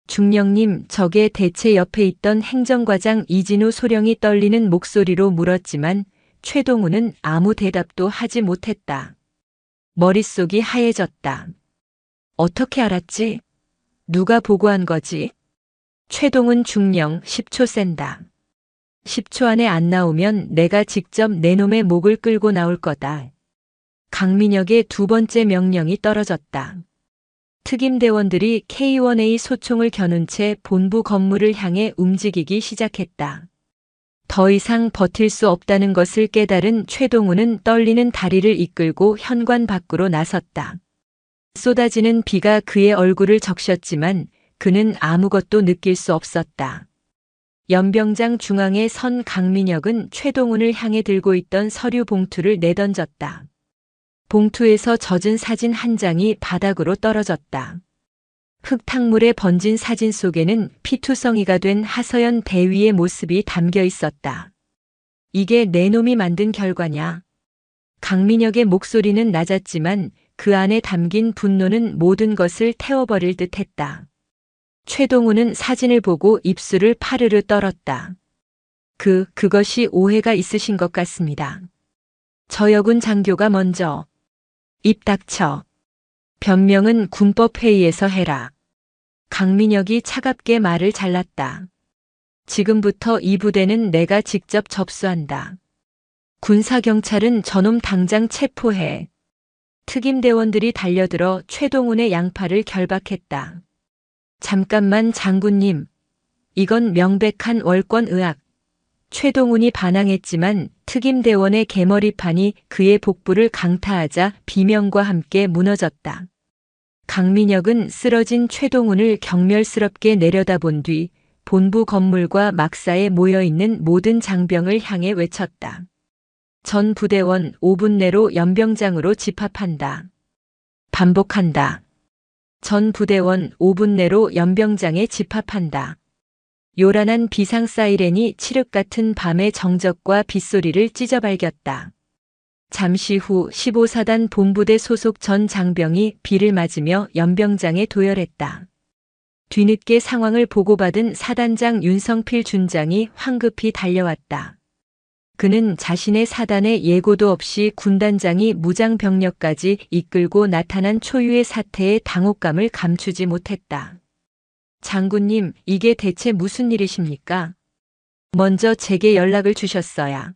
중령님, 저게 대체 옆에 있던 행정과장 이진우 소령이 떨리는 목소리로 물었지만 최동훈은 아무 대답도 하지 못했다. 머릿속이 하얘졌다. 어떻게 알았지? 누가 보고한 거지? 최동훈 중령 10초 센다. 10초 안에 안 나오면 내가 직접 내 놈의 목을 끌고 나올 거다. 강민혁의 두 번째 명령이 떨어졌다. 특임대원들이 K1A 소총을 겨눈 채 본부 건물을 향해 움직이기 시작했다. 더 이상 버틸 수 없다는 것을 깨달은 최동훈은 떨리는 다리를 이끌고 현관 밖으로 나섰다. 쏟아지는 비가 그의 얼굴을 적셨지만 그는 아무것도 느낄 수 없었다. 연병장 중앙에 선 강민혁은 최동훈을 향해 들고 있던 서류 봉투를 내던졌다. 봉투에서 젖은 사진 한 장이 바닥으로 떨어졌다. 흙탕물에 번진 사진 속에는 피투성이가 된 하서연 대위의 모습이 담겨 있었다. 이게 내 놈이 만든 결과냐? 강민혁의 목소리는 낮았지만 그 안에 담긴 분노는 모든 것을 태워버릴 듯했다. 최동훈은 사진을 보고 입술을 파르르 떨었다. 그것이 오해가 있으신 것 같습니다. 저 여군 장교가 먼저. 입 닥쳐. 변명은 군법회의에서 해라. 강민혁이 차갑게 말을 잘랐다. 지금부터 이 부대는 내가 직접 접수한다. 군사경찰은 저놈 당장 체포해. 특임대원들이 달려들어 최동훈의 양팔을 결박했다. 잠깐만 장군님. 이건 명백한 월권의악. 최동훈이 반항했지만 특임대원의 개머리판이 그의 복부를 강타하자 비명과 함께 무너졌다. 강민혁은 쓰러진 최동훈을 경멸스럽게 내려다본 뒤 본부 건물과 막사에 모여있는 모든 장병을 향해 외쳤다. 전 부대원 5분 내로 연병장으로 집합한다. 반복한다. 전 부대원 5분 내로 연병장에 집합한다. 요란한 비상 사이렌이 칠흑 같은 밤의 정적과 빗소리를 찢어발겼다. 잠시 후 15사단 본부대 소속 전 장병이 비를 맞으며 연병장에 도열했다. 뒤늦게 상황을 보고받은 사단장 윤성필 준장이 황급히 달려왔다. 그는 자신의 사단에 예고도 없이 군단장이 무장병력까지 이끌고 나타난 초유의 사태의 당혹감을 감추지 못했다. 장군님, 이게 대체 무슨 일이십니까? 먼저 제게 연락을 주셨어야.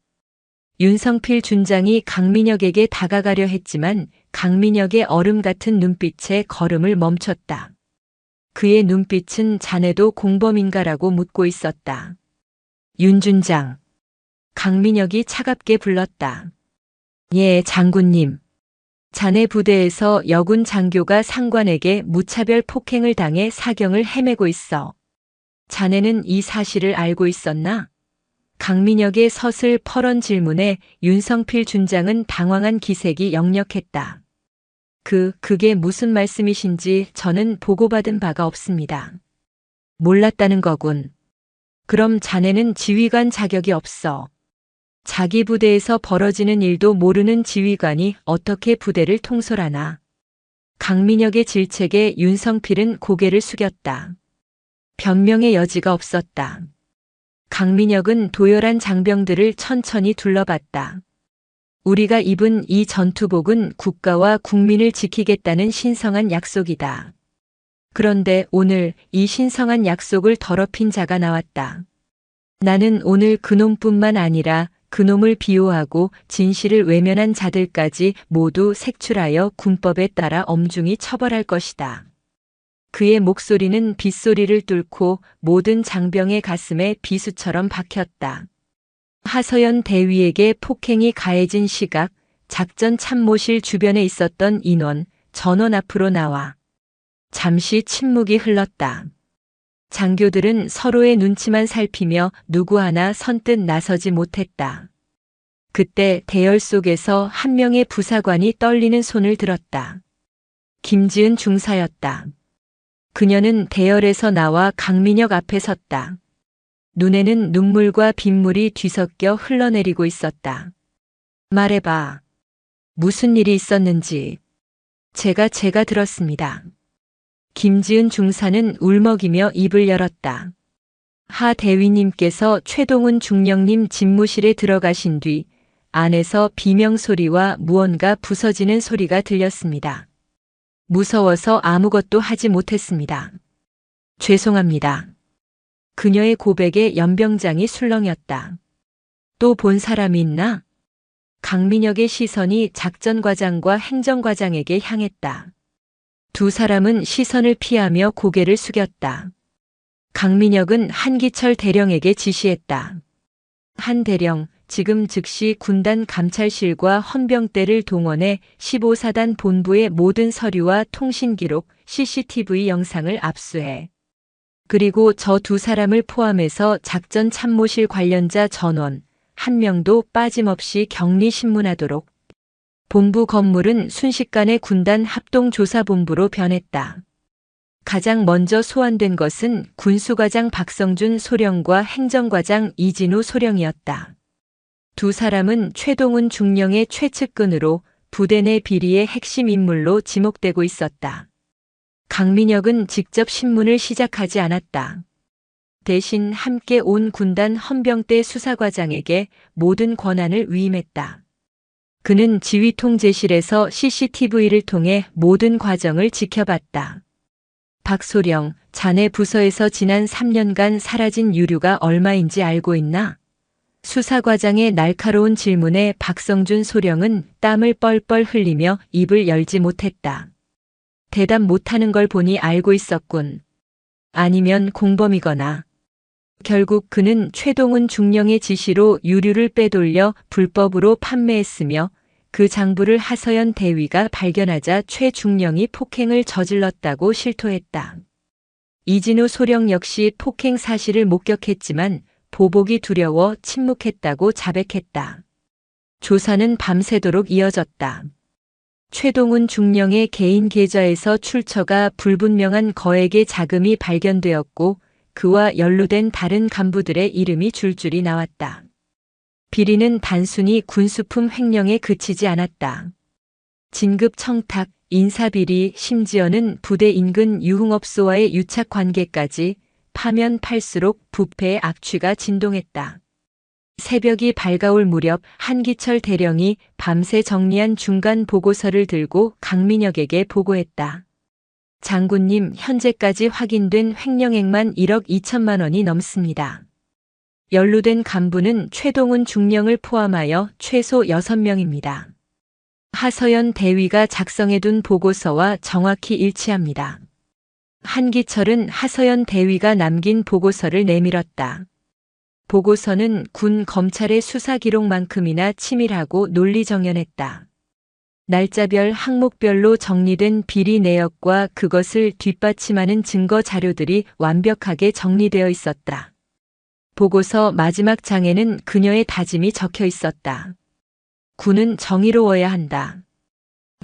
윤성필 준장이 강민혁에게 다가가려 했지만 강민혁의 얼음 같은 눈빛에 걸음을 멈췄다. 그의 눈빛은 자네도 공범인가라고 묻고 있었다. 윤 준장. 강민혁이 차갑게 불렀다. 예, 장군님. 자네 부대에서 여군 장교가 상관에게 무차별 폭행을 당해 사경을 헤매고 있어. 자네는 이 사실을 알고 있었나? 강민혁의 서슬퍼런 질문에 윤성필 준장은 당황한 기색이 역력했다. 그게 무슨 말씀이신지 저는 보고받은 바가 없습니다. 몰랐다는 거군. 그럼 자네는 지휘관 자격이 없어. 자기 부대에서 벌어지는 일도 모르는 지휘관이 어떻게 부대를 통솔하나. 강민혁의 질책에 윤성필은 고개를 숙였다. 변명의 여지가 없었다. 강민혁은 도열한 장병들을 천천히 둘러봤다. 우리가 입은 이 전투복은 국가와 국민을 지키겠다는 신성한 약속이다. 그런데 오늘 이 신성한 약속을 더럽힌 자가 나왔다. 나는 오늘 그놈뿐만 아니라 그놈을 비호하고 진실을 외면한 자들까지 모두 색출하여 군법에 따라 엄중히 처벌할 것이다. 그의 목소리는 빗소리를 뚫고 모든 장병의 가슴에 비수처럼 박혔다. 하서연 대위에게 폭행이 가해진 시각, 작전 참모실 주변에 있었던 인원, 전원 앞으로 나와 잠시 침묵이 흘렀다. 장교들은 서로의 눈치만 살피며 누구 하나 선뜻 나서지 못했다. 그때 대열 속에서 한 명의 부사관이 떨리는 손을 들었다. 김지은 중사였다. 그녀는 대열에서 나와 강민혁 앞에 섰다. 눈에는 눈물과 빗물이 뒤섞여 흘러내리고 있었다. 말해봐. 무슨 일이 있었는지. 제가 들었습니다. 김지은 중사는 울먹이며 입을 열었다. 하 대위님께서 최동훈 중령님 집무실에 들어가신 뒤 안에서 비명소리와 무언가 부서지는 소리가 들렸습니다. 무서워서 아무것도 하지 못했습니다. 죄송합니다. 그녀의 고백에 연병장이 술렁였다. 또 본 사람이 있나? 강민혁의 시선이 작전과장과 행정과장에게 향했다. 두 사람은 시선을 피하며 고개를 숙였다. 강민혁은 한기철 대령에게 지시했다. 한 대령, 지금 즉시 군단 감찰실과 헌병대를 동원해 15사단 본부의 모든 서류와 통신기록, CCTV 영상을 압수해. 그리고 저 두 사람을 포함해서 작전 참모실 관련자 전원, 한 명도 빠짐없이 격리 신문하도록. 본부 건물은 순식간에 군단 합동조사본부로 변했다. 가장 먼저 소환된 것은 군수과장 박성준 소령과 행정과장 이진우 소령이었다. 두 사람은 최동훈 중령의 최측근으로 부대 내 비리의 핵심 인물로 지목되고 있었다. 강민혁은 직접 신문을 시작하지 않았다. 대신 함께 온 군단 헌병대 수사과장에게 모든 권한을 위임했다. 그는 지휘통제실에서 CCTV를 통해 모든 과정을 지켜봤다. 박소령, 자네 부서에서 지난 3년간 사라진 유류가 얼마인지 알고 있나? 수사과장의 날카로운 질문에 박성준 소령은 땀을 뻘뻘 흘리며 입을 열지 못했다. 대답 못하는 걸 보니 알고 있었군. 아니면 공범이거나. 결국 그는 최동훈 중령의 지시로 유류를 빼돌려 불법으로 판매했으며 그 장부를 하서연 대위가 발견하자 최 중령이 폭행을 저질렀다고 실토했다. 이진우 소령 역시 폭행 사실을 목격했지만 보복이 두려워 침묵했다고 자백했다. 조사는 밤새도록 이어졌다. 최동훈 중령의 개인 계좌에서 출처가 불분명한 거액의 자금이 발견되었고 그와 연루된 다른 간부들의 이름이 줄줄이 나왔다. 비리는 단순히 군수품 횡령에 그치지 않았다. 진급 청탁, 인사비리, 심지어는 부대 인근 유흥업소와의 유착 관계까지 파면 팔수록 부패의 악취가 진동했다. 새벽이 밝아올 무렵 한기철 대령이 밤새 정리한 중간 보고서를 들고 강민혁에게 보고했다. 장군님, 현재까지 확인된 횡령액만 1억 2천만 원이 넘습니다. 연루된 간부는 최동훈 중령을 포함하여 최소 6명입니다. 하서연 대위가 작성해둔 보고서와 정확히 일치합니다. 한기철은 하서연 대위가 남긴 보고서를 내밀었다. 보고서는 군 검찰의 수사 기록만큼이나 치밀하고 논리정연했다. 날짜별 항목별로 정리된 비리 내역과 그것을 뒷받침하는 증거 자료들이 완벽하게 정리되어 있었다. 보고서 마지막 장에는 그녀의 다짐이 적혀 있었다. 군은 정의로워야 한다.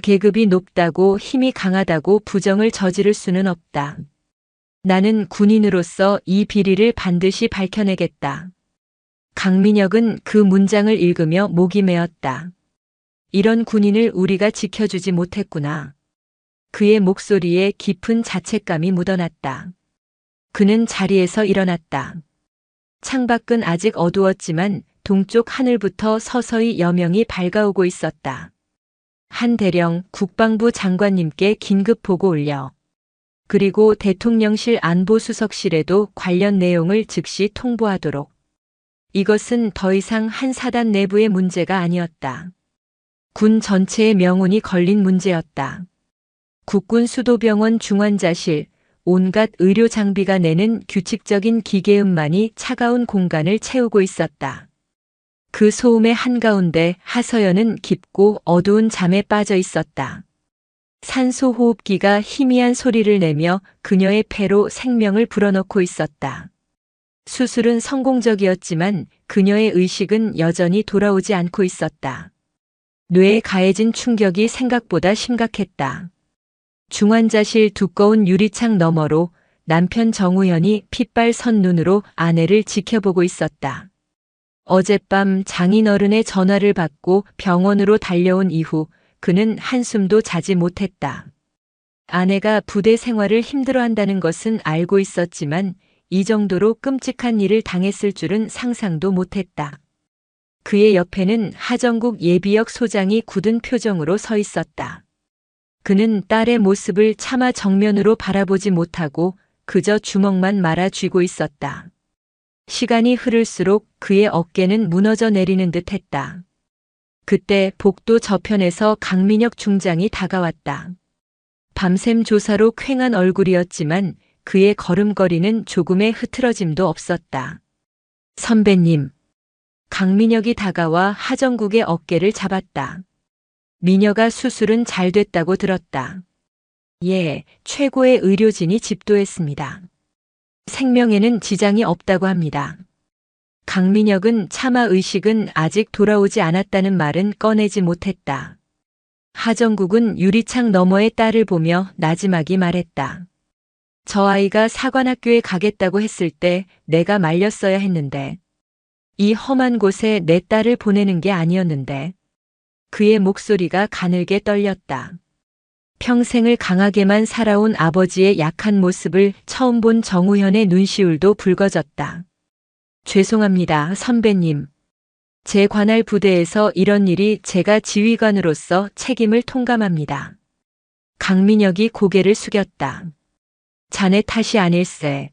계급이 높다고 힘이 강하다고 부정을 저지를 수는 없다. 나는 군인으로서 이 비리를 반드시 밝혀내겠다. 강민혁은 그 문장을 읽으며 목이 메었다. 이런 군인을 우리가 지켜주지 못했구나. 그의 목소리에 깊은 자책감이 묻어났다. 그는 자리에서 일어났다. 창밖은 아직 어두웠지만 동쪽 하늘부터 서서히 여명이 밝아오고 있었다. 한 대령 국방부 장관님께 긴급 보고 올려. 그리고 대통령실 안보수석실에도 관련 내용을 즉시 통보하도록. 이것은 더 이상 한 사단 내부의 문제가 아니었다. 군 전체의 명운이 걸린 문제였다. 국군 수도병원 중환자실, 온갖 의료 장비가 내는 규칙적인 기계음만이 차가운 공간을 채우고 있었다. 그 소음의 한가운데 하서연은 깊고 어두운 잠에 빠져 있었다. 산소호흡기가 희미한 소리를 내며 그녀의 폐로 생명을 불어넣고 있었다. 수술은 성공적이었지만 그녀의 의식은 여전히 돌아오지 않고 있었다. 뇌에 가해진 충격이 생각보다 심각했다. 중환자실 두꺼운 유리창 너머로 남편 정우현이 핏발선 눈으로 아내를 지켜보고 있었다. 어젯밤 장인어른의 전화를 받고 병원으로 달려온 이후 그는 한숨도 자지 못했다. 아내가 부대 생활을 힘들어한다는 것은 알고 있었지만 이 정도로 끔찍한 일을 당했을 줄은 상상도 못했다. 그의 옆에는 하정국 예비역 소장이 굳은 표정으로 서 있었다. 그는 딸의 모습을 차마 정면으로 바라보지 못하고 그저 주먹만 말아 쥐고 있었다. 시간이 흐를수록 그의 어깨는 무너져 내리는 듯 했다. 그때 복도 저편에서 강민혁 중장이 다가왔다. 밤샘 조사로 퀭한 얼굴이었지만 그의 걸음걸이는 조금의 흐트러짐도 없었다. 선배님. 강민혁이 다가와 하정국의 어깨를 잡았다. 미녀가 수술은 잘 됐다고 들었다. 예, 최고의 의료진이 집도했습니다. 생명에는 지장이 없다고 합니다. 강민혁은 차마 의식은 아직 돌아오지 않았다는 말은 꺼내지 못했다. 하정국은 유리창 너머의 딸을 보며 나지막이 말했다. 저 아이가 사관학교에 가겠다고 했을 때 내가 말렸어야 했는데. 이 험한 곳에 내 딸을 보내는 게 아니었는데. 그의 목소리가 가늘게 떨렸다. 평생을 강하게만 살아온 아버지의 약한 모습을 처음 본 정우현의 눈시울도 붉어졌다. 죄송합니다, 선배님. 제 관할 부대에서 이런 일이 제가 지휘관으로서 책임을 통감합니다. 강민혁이 고개를 숙였다. 자네 탓이 아닐세.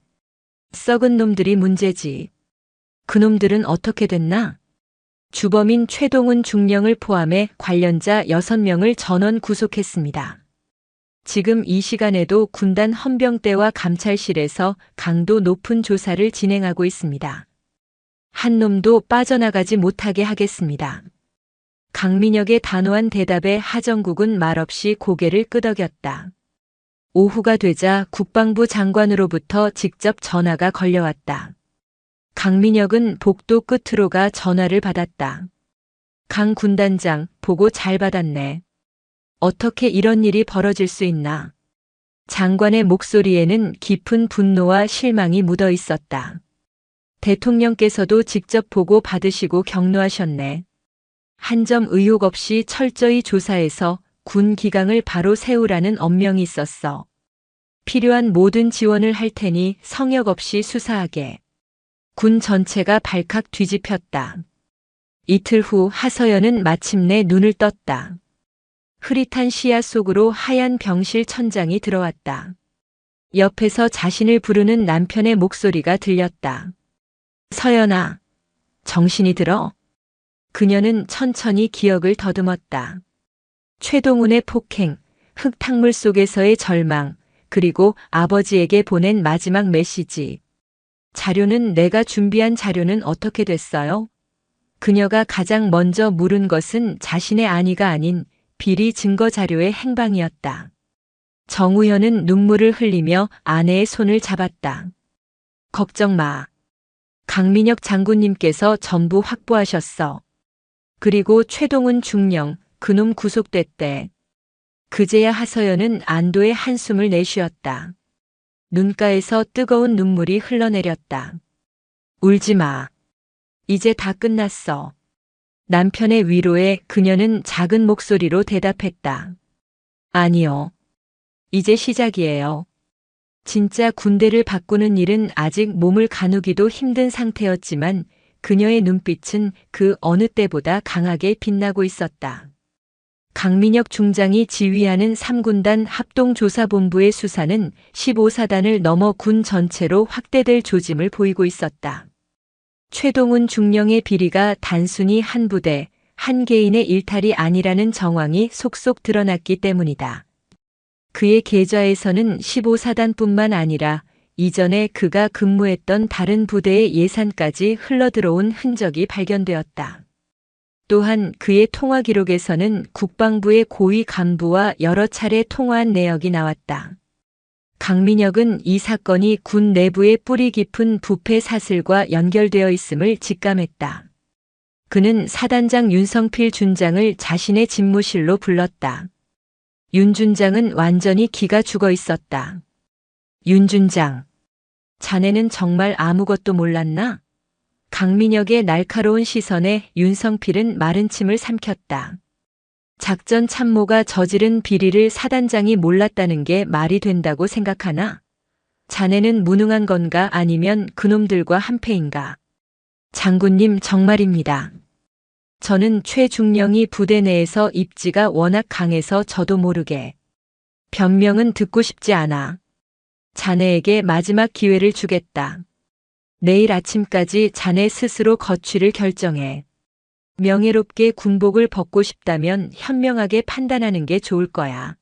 썩은 놈들이 문제지. 그놈들은 어떻게 됐나? 주범인 최동훈 중령을 포함해 관련자 6명을 전원 구속했습니다. 지금 이 시간에도 군단 헌병대와 감찰실에서 강도 높은 조사를 진행하고 있습니다. 한 놈도 빠져나가지 못하게 하겠습니다. 강민혁의 단호한 대답에 하정국은 말없이 고개를 끄덕였다. 오후가 되자 국방부 장관으로부터 직접 전화가 걸려왔다. 강민혁은 복도 끝으로 가 전화를 받았다. 강 군단장, 보고 잘 받았네. 어떻게 이런 일이 벌어질 수 있나? 장관의 목소리에는 깊은 분노와 실망이 묻어 있었다. 대통령께서도 직접 보고 받으시고 격려하셨네. 한 점 의혹 없이 철저히 조사해서 군 기강을 바로 세우라는 엄명이 있었어. 필요한 모든 지원을 할 테니 성역 없이 수사하게. 군 전체가 발칵 뒤집혔다. 이틀 후 하서연은 마침내 눈을 떴다. 흐릿한 시야 속으로 하얀 병실 천장이 들어왔다. 옆에서 자신을 부르는 남편의 목소리가 들렸다. 서연아, 정신이 들어? 그녀는 천천히 기억을 더듬었다. 최동훈의 폭행, 흙탕물 속에서의 절망, 그리고 아버지에게 보낸 마지막 메시지. 자료는 내가 준비한 자료는 어떻게 됐어요? 그녀가 가장 먼저 물은 것은 자신의 안위가 아닌 비리 증거 자료의 행방이었다. 정우현은 눈물을 흘리며 아내의 손을 잡았다. 걱정 마. 강민혁 장군님께서 전부 확보하셨어. 그리고 최동훈 중령, 그놈 구속됐대. 그제야 하서연은 안도의 한숨을 내쉬었다. 눈가에서 뜨거운 눈물이 흘러내렸다. 울지 마. 이제 다 끝났어. 남편의 위로에 그녀는 작은 목소리로 대답했다. 아니요. 이제 시작이에요. 진짜 군대를 바꾸는 일은 아직 몸을 가누기도 힘든 상태였지만 그녀의 눈빛은 그 어느 때보다 강하게 빛나고 있었다. 강민혁 중장이 지휘하는 3군단 합동조사본부의 수사는 15사단을 넘어 군 전체로 확대될 조짐을 보이고 있었다. 최동훈 중령의 비리가 단순히 한 부대, 한 개인의 일탈이 아니라는 정황이 속속 드러났기 때문이다. 그의 계좌에서는 15사단뿐만 아니라 이전에 그가 근무했던 다른 부대의 예산까지 흘러들어온 흔적이 발견되었다. 또한 그의 통화 기록에서는 국방부의 고위 간부와 여러 차례 통화한 내역이 나왔다. 강민혁은 이 사건이 군 내부의 뿌리 깊은 부패 사슬과 연결되어 있음을 직감했다. 그는 사단장 윤성필 준장을 자신의 집무실로 불렀다. 윤 준장은 완전히 기가 죽어 있었다. 윤 준장, 자네는 정말 아무것도 몰랐나? 강민혁의 날카로운 시선에 윤성필은 마른 침을 삼켰다. 작전 참모가 저지른 비리를 사단장이 몰랐다는 게 말이 된다고 생각하나? 자네는 무능한 건가 아니면 그놈들과 한패인가? 장군님 정말입니다. 저는 최중령이 부대 내에서 입지가 워낙 강해서 저도 모르게. 변명은 듣고 싶지 않아. 자네에게 마지막 기회를 주겠다. 내일 아침까지 자네 스스로 거취를 결정해. 명예롭게 군복을 벗고 싶다면 현명하게 판단하는 게 좋을 거야.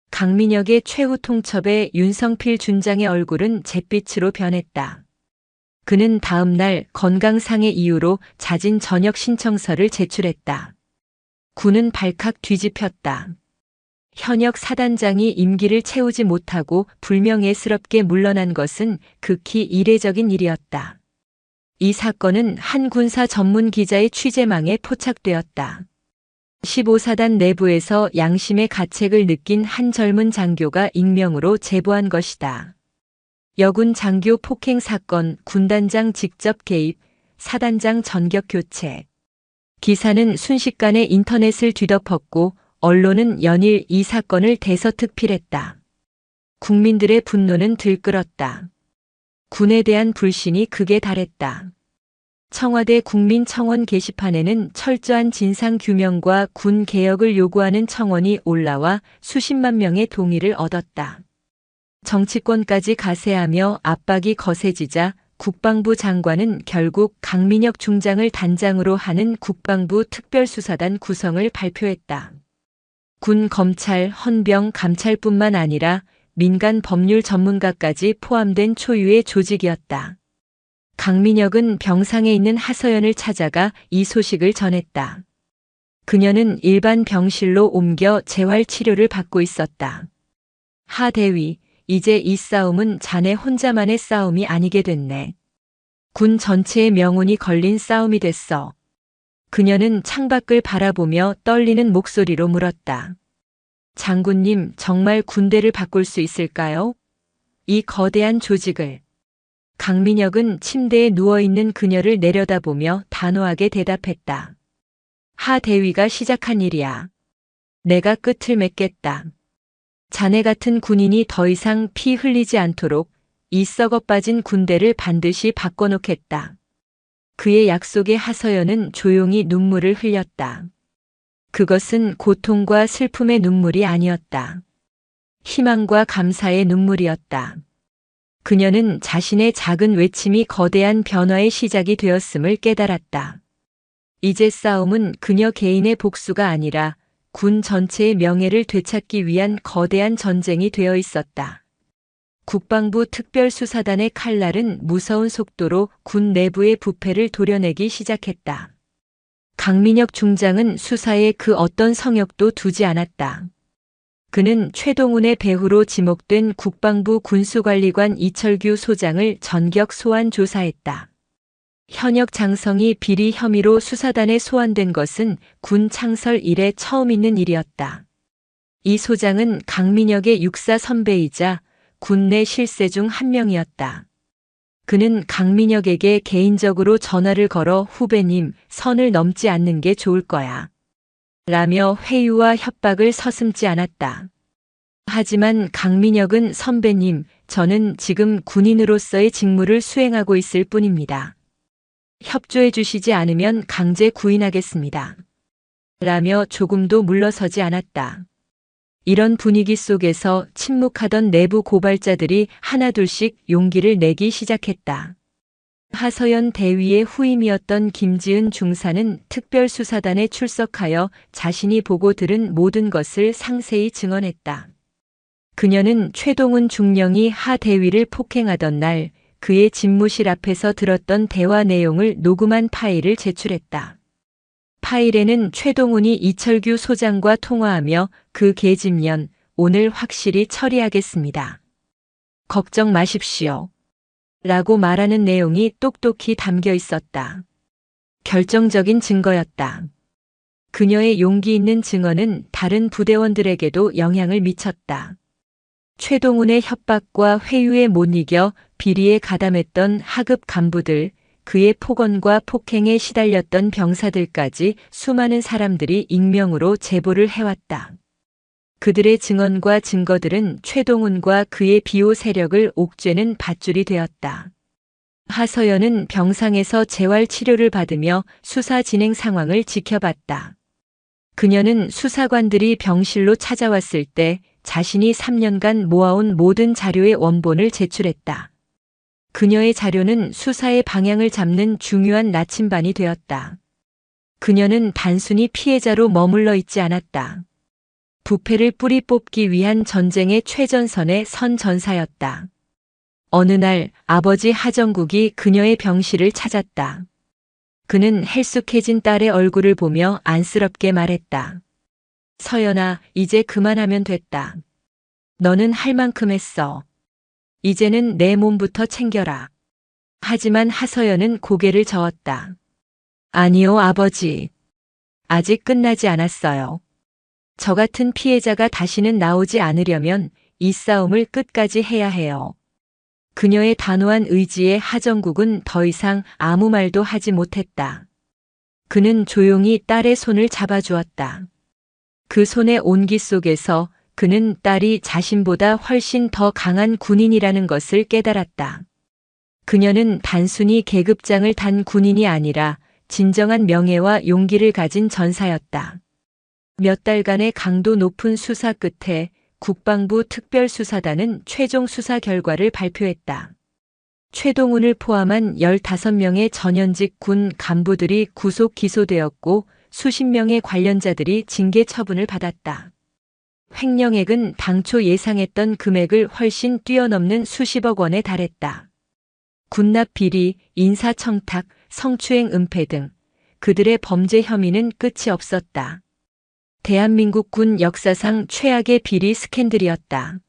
강민혁의 최후 통첩에 윤성필 준장의 얼굴은 잿빛으로 변했다. 그는 다음 날 건강상의 이유로 자진 전역 신청서를 제출했다. 군은 발칵 뒤집혔다. 현역 사단장이 임기를 채우지 못하고 불명예스럽게 물러난 것은 극히 이례적인 일이었다. 이 사건은 한 군사 전문 기자의 취재망에 포착되었다. 15사단 내부에서 양심의 가책을 느낀 한 젊은 장교가 익명으로 제보한 것이다. 여군 장교 폭행 사건, 군단장 직접 개입, 사단장 전격 교체. 기사는 순식간에 인터넷을 뒤덮었고 언론은 연일 이 사건을 대서특필했다. 국민들의 분노는 들끓었다. 군에 대한 불신이 극에 달했다. 청와대 국민청원 게시판에는 철저한 진상규명과 군 개혁을 요구하는 청원이 올라와 수십만 명의 동의를 얻었다. 정치권까지 가세하며 압박이 거세지자 국방부 장관은 결국 강민혁 중장을 단장으로 하는 국방부 특별수사단 구성을 발표했다. 군, 검찰, 헌병, 감찰뿐만 아니라 민간 법률 전문가까지 포함된 초유의 조직이었다. 강민혁은 병상에 있는 하서연을 찾아가 이 소식을 전했다. 그녀는 일반 병실로 옮겨 재활 치료를 받고 있었다. 하 대위, 이제 이 싸움은 자네 혼자만의 싸움이 아니게 됐네. 군 전체의 명운이 걸린 싸움이 됐어. 그녀는 창밖을 바라보며 떨리는 목소리로 물었다. 장군님, 정말 군대를 바꿀 수 있을까요? 이 거대한 조직을. 강민혁은 침대에 누워있는 그녀를 내려다보며 단호하게 대답했다. 하 대위가 시작한 일이야. 내가 끝을 맺겠다. 자네 같은 군인이 더 이상 피 흘리지 않도록 이 썩어 빠진 군대를 반드시 바꿔놓겠다. 그의 약속에 하서연은 조용히 눈물을 흘렸다. 그것은 고통과 슬픔의 눈물이 아니었다. 희망과 감사의 눈물이었다. 그녀는 자신의 작은 외침이 거대한 변화의 시작이 되었음을 깨달았다. 이제 싸움은 그녀 개인의 복수가 아니라 군 전체의 명예를 되찾기 위한 거대한 전쟁이 되어 있었다. 국방부 특별수사단의 칼날은 무서운 속도로 군 내부의 부패를 도려내기 시작했다. 강민혁 중장은 수사에 그 어떤 성역도 두지 않았다. 그는 최동훈의 배후로 지목된 국방부 군수관리관 이철규 소장을 전격 소환 조사했다. 현역 장성이 비리 혐의로 수사단에 소환된 것은 군 창설 이래 처음 있는 일이었다. 이 소장은 강민혁의 육사 선배이자 군 내 실세 중 한 명이었다. 그는 강민혁에게 개인적으로 전화를 걸어 후배님, 선을 넘지 않는 게 좋을 거야. 라며 회유와 협박을 서슴지 않았다. 하지만 강민혁은 선배님, 저는 지금 군인으로서의 직무를 수행하고 있을 뿐입니다. 협조해 주시지 않으면 강제 구인하겠습니다. 라며 조금도 물러서지 않았다. 이런 분위기 속에서 침묵하던 내부 고발자들이 하나둘씩 용기를 내기 시작했다. 하서연 대위의 후임이었던 김지은 중사는 특별수사단에 출석하여 자신이 보고 들은 모든 것을 상세히 증언했다. 그녀는 최동훈 중령이 하 대위를 폭행하던 날 그의 집무실 앞에서 들었던 대화 내용을 녹음한 파일을 제출했다. 파일에는 최동훈이 이철규 소장과 통화하며 그 계집년 오늘 확실히 처리하겠습니다. 걱정 마십시오. 라고 말하는 내용이 똑똑히 담겨 있었다. 결정적인 증거였다. 그녀의 용기 있는 증언은 다른 부대원들에게도 영향을 미쳤다. 최동훈의 협박과 회유에 못 이겨 비리에 가담했던 하급 간부들, 그의 폭언과 폭행에 시달렸던 병사들까지 수많은 사람들이 익명으로 제보를 해왔다. 그들의 증언과 증거들은 최동훈과 그의 비호 세력을 옥죄는 밧줄이 되었다. 하서연은 병상에서 재활 치료를 받으며 수사 진행 상황을 지켜봤다. 그녀는 수사관들이 병실로 찾아왔을 때 자신이 3년간 모아온 모든 자료의 원본을 제출했다. 그녀의 자료는 수사의 방향을 잡는 중요한 나침반이 되었다. 그녀는 단순히 피해자로 머물러 있지 않았다. 부패를 뿌리 뽑기 위한 전쟁의 최전선에 선 전사였다. 어느 날 아버지 하정국이 그녀의 병실을 찾았다. 그는 헬쑥해진 딸의 얼굴을 보며 안쓰럽게 말했다. 서연아, 이제 그만하면 됐다. 너는 할 만큼 했어. 이제는 내 몸부터 챙겨라. 하지만 하서연은 고개를 저었다. 아니요, 아버지. 아직 끝나지 않았어요. 저 같은 피해자가 다시는 나오지 않으려면 이 싸움을 끝까지 해야 해요. 그녀의 단호한 의지에 하정국은 더 이상 아무 말도 하지 못했다. 그는 조용히 딸의 손을 잡아주었다. 그 손의 온기 속에서 그는 딸이 자신보다 훨씬 더 강한 군인이라는 것을 깨달았다. 그녀는 단순히 계급장을 단 군인이 아니라 진정한 명예와 용기를 가진 전사였다. 몇 달간의 강도 높은 수사 끝에 국방부 특별수사단은 최종 수사 결과를 발표했다. 최동훈을 포함한 15명의 전현직 군 간부들이 구속 기소되었고 수십 명의 관련자들이 징계 처분을 받았다. 횡령액은 당초 예상했던 금액을 훨씬 뛰어넘는 수십억 원에 달했다. 군납 비리, 인사청탁, 성추행 은폐 등 그들의 범죄 혐의는 끝이 없었다. 대한민국 군 역사상 최악의 비리 스캔들이었다.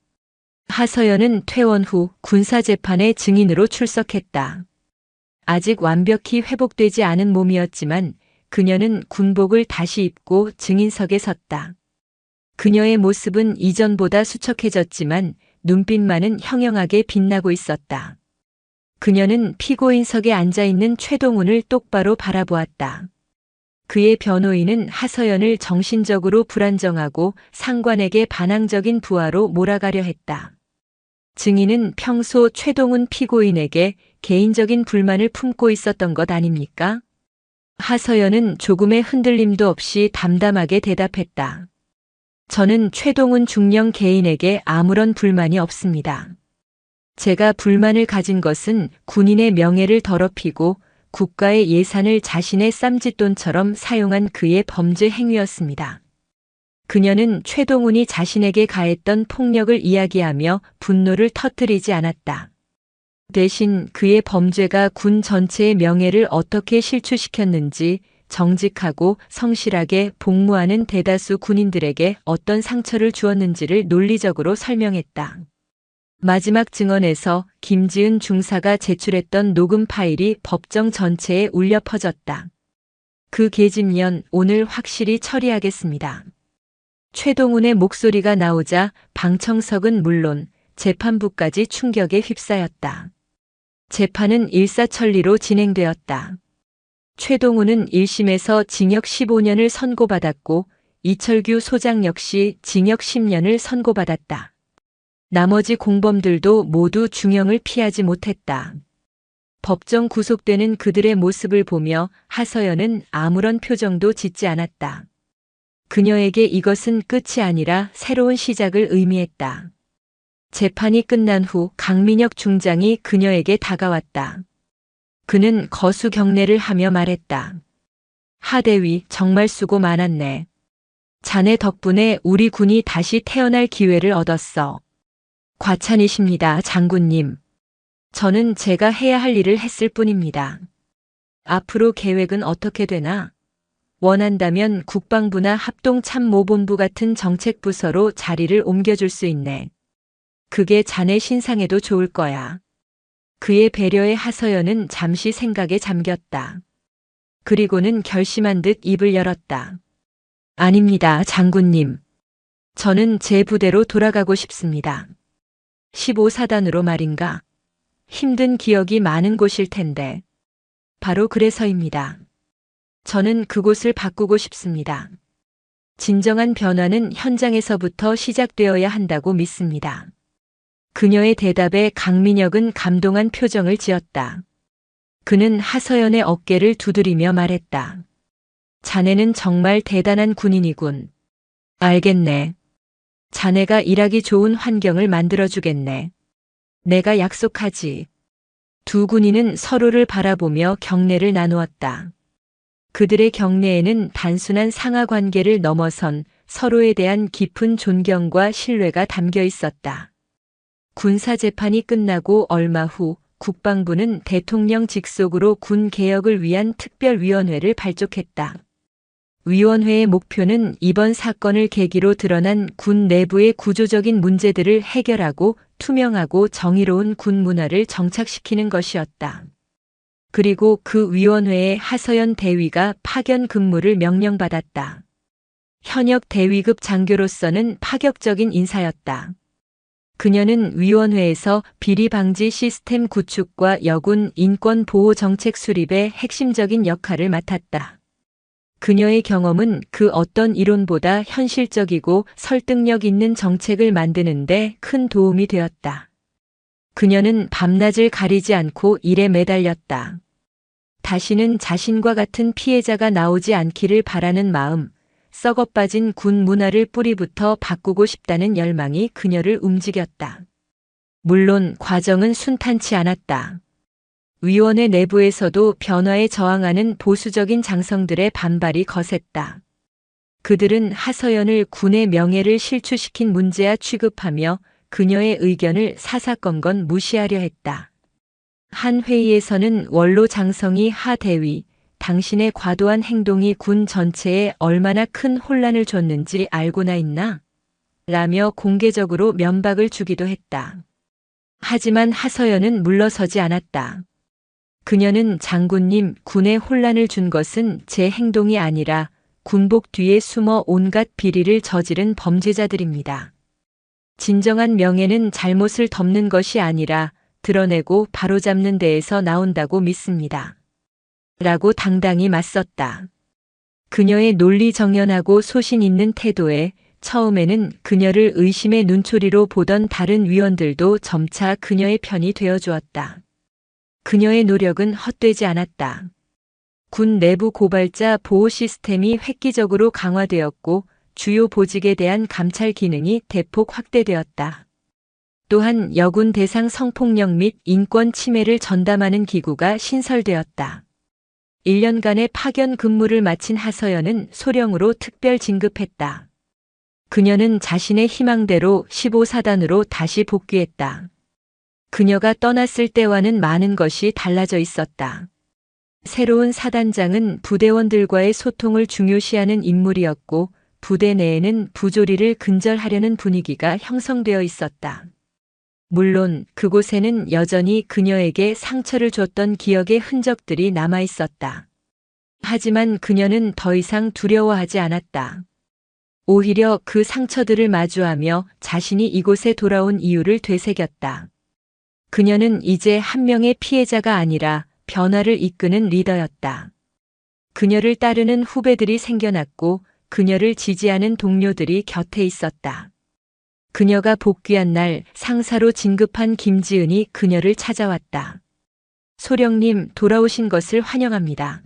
하서연은 퇴원 후 군사재판의 증인으로 출석했다. 아직 완벽히 회복되지 않은 몸이었지만 그녀는 군복을 다시 입고 증인석에 섰다. 그녀의 모습은 이전보다 수척해졌지만 눈빛만은 형형하게 빛나고 있었다. 그녀는 피고인석에 앉아있는 최동훈을 똑바로 바라보았다. 그의 변호인은 하서연을 정신적으로 불안정하고 상관에게 반항적인 부하로 몰아가려 했다. 증인은 평소 최동훈 피고인에게 개인적인 불만을 품고 있었던 것 아닙니까? 하서연은 조금의 흔들림도 없이 담담하게 대답했다. 저는 최동훈 중령 개인에게 아무런 불만이 없습니다. 제가 불만을 가진 것은 군인의 명예를 더럽히고 국가의 예산을 자신의 쌈짓돈처럼 사용한 그의 범죄 행위였습니다. 그녀는 최동훈이 자신에게 가했던 폭력을 이야기하며 분노를 터뜨리지 않았다. 대신 그의 범죄가 군 전체의 명예를 어떻게 실추시켰는지 정직하고 성실하게 복무하는 대다수 군인들에게 어떤 상처를 주었는지를 논리적으로 설명했다. 마지막 증언에서 김지은 중사가 제출했던 녹음 파일이 법정 전체에 울려 퍼졌다. 그 계집년 오늘 확실히 처리하겠습니다. 최동훈의 목소리가 나오자 방청석은 물론 재판부까지 충격에 휩싸였다. 재판은 일사천리로 진행되었다. 최동훈은 1심에서 징역 15년을 선고받았고 이철규 소장 역시 징역 10년을 선고받았다. 나머지 공범들도 모두 중형을 피하지 못했다. 법정 구속되는 그들의 모습을 보며 하서연은 아무런 표정도 짓지 않았다. 그녀에게 이것은 끝이 아니라 새로운 시작을 의미했다. 재판이 끝난 후 강민혁 중장이 그녀에게 다가왔다. 그는 거수 경례를 하며 말했다. 하대위, 정말 수고 많았네. 자네 덕분에 우리 군이 다시 태어날 기회를 얻었어. 과찬이십니다, 장군님. 저는 제가 해야 할 일을 했을 뿐입니다. 앞으로 계획은 어떻게 되나? 원한다면 국방부나 합동참모본부 같은 정책부서로 자리를 옮겨줄 수 있네. 그게 자네 신상에도 좋을 거야. 그의 배려에 하서연은 잠시 생각에 잠겼다. 그리고는 결심한 듯 입을 열었다. 아닙니다, 장군님. 저는 제 부대로 돌아가고 싶습니다. 15사단으로 말인가? 힘든 기억이 많은 곳일 텐데. 바로 그래서입니다. 저는 그곳을 바꾸고 싶습니다. 진정한 변화는 현장에서부터 시작되어야 한다고 믿습니다. 그녀의 대답에 강민혁은 감동한 표정을 지었다. 그는 하서연의 어깨를 두드리며 말했다. 자네는 정말 대단한 군인이군. 알겠네. 자네가 일하기 좋은 환경을 만들어주겠네. 내가 약속하지. 두 군인은 서로를 바라보며 경례를 나누었다. 그들의 경례에는 단순한 상하 관계를 넘어선 서로에 대한 깊은 존경과 신뢰가 담겨 있었다. 군사재판이 끝나고 얼마 후 국방부는 대통령 직속으로 군 개혁을 위한 특별위원회를 발족했다. 위원회의 목표는 이번 사건을 계기로 드러난 군 내부의 구조적인 문제들을 해결하고 투명하고 정의로운 군 문화를 정착시키는 것이었다. 그리고 그 위원회에 하서연 대위가 파견 근무를 명령받았다. 현역 대위급 장교로서는 파격적인 인사였다. 그녀는 위원회에서 비리 방지 시스템 구축과 여군 인권 보호 정책 수립의 핵심적인 역할을 맡았다. 그녀의 경험은 그 어떤 이론보다 현실적이고 설득력 있는 정책을 만드는 데 큰 도움이 되었다. 그녀는 밤낮을 가리지 않고 일에 매달렸다. 다시는 자신과 같은 피해자가 나오지 않기를 바라는 마음, 썩어빠진 군 문화를 뿌리부터 바꾸고 싶다는 열망이 그녀를 움직였다. 물론 과정은 순탄치 않았다. 위원회 내부에서도 변화에 저항하는 보수적인 장성들의 반발이 거셌다. 그들은 하서연을 군의 명예를 실추시킨 문제야 취급하며 그녀의 의견을 사사건건 무시하려 했다. 한 회의에서는 원로 장성이 하 대위, 당신의 과도한 행동이 군 전체에 얼마나 큰 혼란을 줬는지 알고나 있나? 라며 공개적으로 면박을 주기도 했다. 하지만 하서연은 물러서지 않았다. 그녀는 장군님, 군에 혼란을 준 것은 제 행동이 아니라 군복 뒤에 숨어 온갖 비리를 저지른 범죄자들입니다. 진정한 명예는 잘못을 덮는 것이 아니라 드러내고 바로잡는 데에서 나온다고 믿습니다. 라고 당당히 맞섰다. 그녀의 논리정연하고 소신 있는 태도에 처음에는 그녀를 의심의 눈초리로 보던 다른 위원들도 점차 그녀의 편이 되어주었다. 그녀의 노력은 헛되지 않았다. 군 내부 고발자 보호 시스템이 획기적으로 강화되었고 주요 보직에 대한 감찰 기능이 대폭 확대되었다. 또한 여군 대상 성폭력 및 인권 침해를 전담하는 기구가 신설되었다. 1년간의 파견 근무를 마친 하서연은 소령으로 특별 진급했다. 그녀는 자신의 희망대로 15사단으로 다시 복귀했다. 그녀가 떠났을 때와는 많은 것이 달라져 있었다. 새로운 사단장은 부대원들과의 소통을 중요시하는 인물이었고 부대 내에는 부조리를 근절하려는 분위기가 형성되어 있었다. 물론 그곳에는 여전히 그녀에게 상처를 줬던 기억의 흔적들이 남아 있었다. 하지만 그녀는 더 이상 두려워하지 않았다. 오히려 그 상처들을 마주하며 자신이 이곳에 돌아온 이유를 되새겼다. 그녀는 이제 한 명의 피해자가 아니라 변화를 이끄는 리더였다. 그녀를 따르는 후배들이 생겨났고 그녀를 지지하는 동료들이 곁에 있었다. 그녀가 복귀한 날 상사로 진급한 김지은이 그녀를 찾아왔다. 소령님 돌아오신 것을 환영합니다.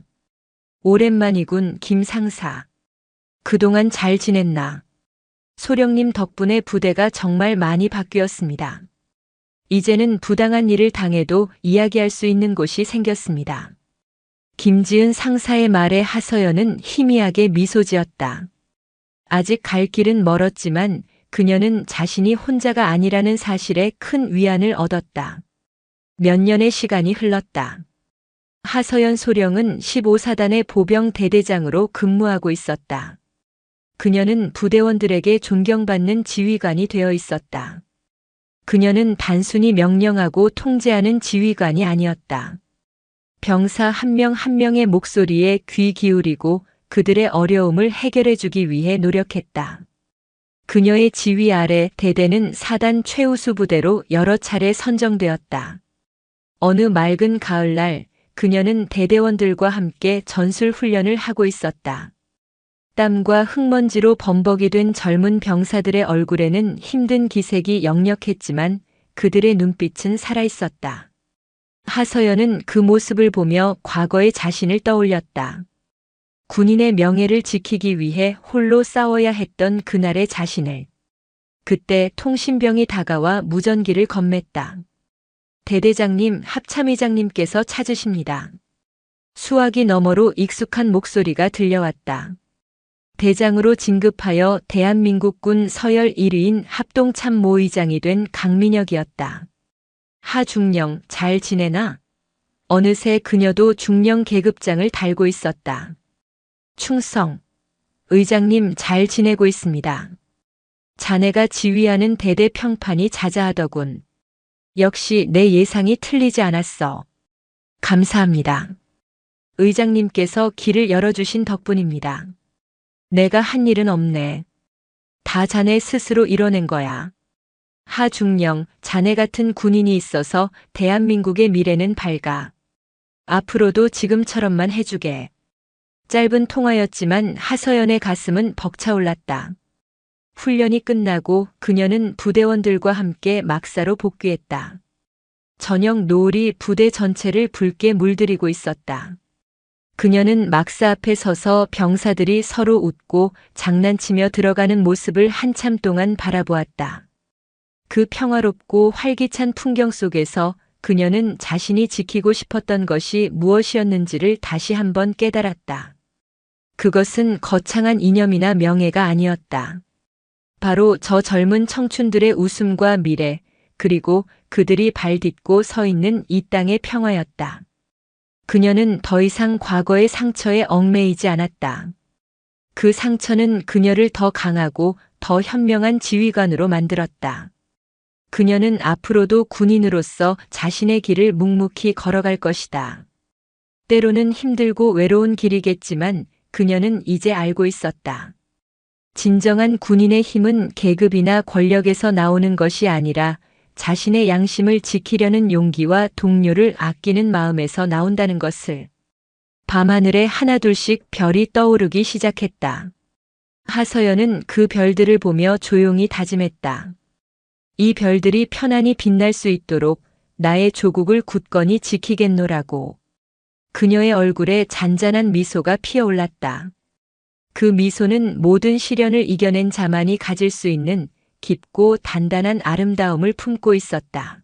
오랜만이군, 김 상사. 그동안 잘 지냈나? 소령님 덕분에 부대가 정말 많이 바뀌었습니다. 이제는 부당한 일을 당해도 이야기할 수 있는 곳이 생겼습니다. 김지은 상사의 말에 하서연은 희미하게 미소 지었다. 아직 갈 길은 멀었지만 그녀는 자신이 혼자가 아니라는 사실에 큰 위안을 얻었다. 몇 년의 시간이 흘렀다. 하서연 소령은 15사단의 보병 대대장으로 근무하고 있었다. 그녀는 부대원들에게 존경받는 지휘관이 되어 있었다. 그녀는 단순히 명령하고 통제하는 지휘관이 아니었다. 병사 한 명 한 명의 목소리에 귀 기울이고 그들의 어려움을 해결해 주기 위해 노력했다. 그녀의 지휘 아래 대대는 사단 최우수 부대로 여러 차례 선정되었다. 어느 맑은 가을날 그녀는 대대원들과 함께 전술 훈련을 하고 있었다. 땀과 흙먼지로 범벅이 된 젊은 병사들의 얼굴에는 힘든 기색이 역력했지만 그들의 눈빛은 살아있었다. 하서연은 그 모습을 보며 과거의 자신을 떠올렸다. 군인의 명예를 지키기 위해 홀로 싸워야 했던 그날의 자신을. 그때 통신병이 다가와 무전기를 건넸다. 대대장님, 합참의장님께서 찾으십니다. 수화기 너머로 익숙한 목소리가 들려왔다. 대장으로 진급하여 대한민국군 서열 1위인 합동참모의장이 된 강민혁이었다. 하중령, 잘 지내나? 어느새 그녀도 중령 계급장을 달고 있었다. 충성, 의장님 잘 지내고 있습니다. 자네가 지휘하는 대대 평판이 자자하더군. 역시 내 예상이 틀리지 않았어. 감사합니다. 의장님께서 길을 열어주신 덕분입니다. 내가 한 일은 없네. 다 자네 스스로 이뤄낸 거야. 하중령, 자네 같은 군인이 있어서 대한민국의 미래는 밝아. 앞으로도 지금처럼만 해주게. 짧은 통화였지만 하서연의 가슴은 벅차올랐다. 훈련이 끝나고 그녀는 부대원들과 함께 막사로 복귀했다. 저녁 노을이 부대 전체를 붉게 물들이고 있었다. 그녀는 막사 앞에 서서 병사들이 서로 웃고 장난치며 들어가는 모습을 한참 동안 바라보았다. 그 평화롭고 활기찬 풍경 속에서 그녀는 자신이 지키고 싶었던 것이 무엇이었는지를 다시 한번 깨달았다. 그것은 거창한 이념이나 명예가 아니었다. 바로 저 젊은 청춘들의 웃음과 미래, 그리고 그들이 발 딛고 서 있는 이 땅의 평화였다. 그녀는 더 이상 과거의 상처에 얽매이지 않았다. 그 상처는 그녀를 더 강하고 더 현명한 지휘관으로 만들었다. 그녀는 앞으로도 군인으로서 자신의 길을 묵묵히 걸어갈 것이다. 때로는 힘들고 외로운 길이겠지만 그녀는 이제 알고 있었다. 진정한 군인의 힘은 계급이나 권력에서 나오는 것이 아니라 자신의 양심을 지키려는 용기와 동료를 아끼는 마음에서 나온다는 것을. 밤하늘에 하나둘씩 별이 떠오르기 시작했다. 하서연은 그 별들을 보며 조용히 다짐했다. 이 별들이 편안히 빛날 수 있도록 나의 조국을 굳건히 지키겠노라고. 그녀의 얼굴에 잔잔한 미소가 피어올랐다. 그 미소는 모든 시련을 이겨낸 자만이 가질 수 있는 깊고 단단한 아름다움을 품고 있었다.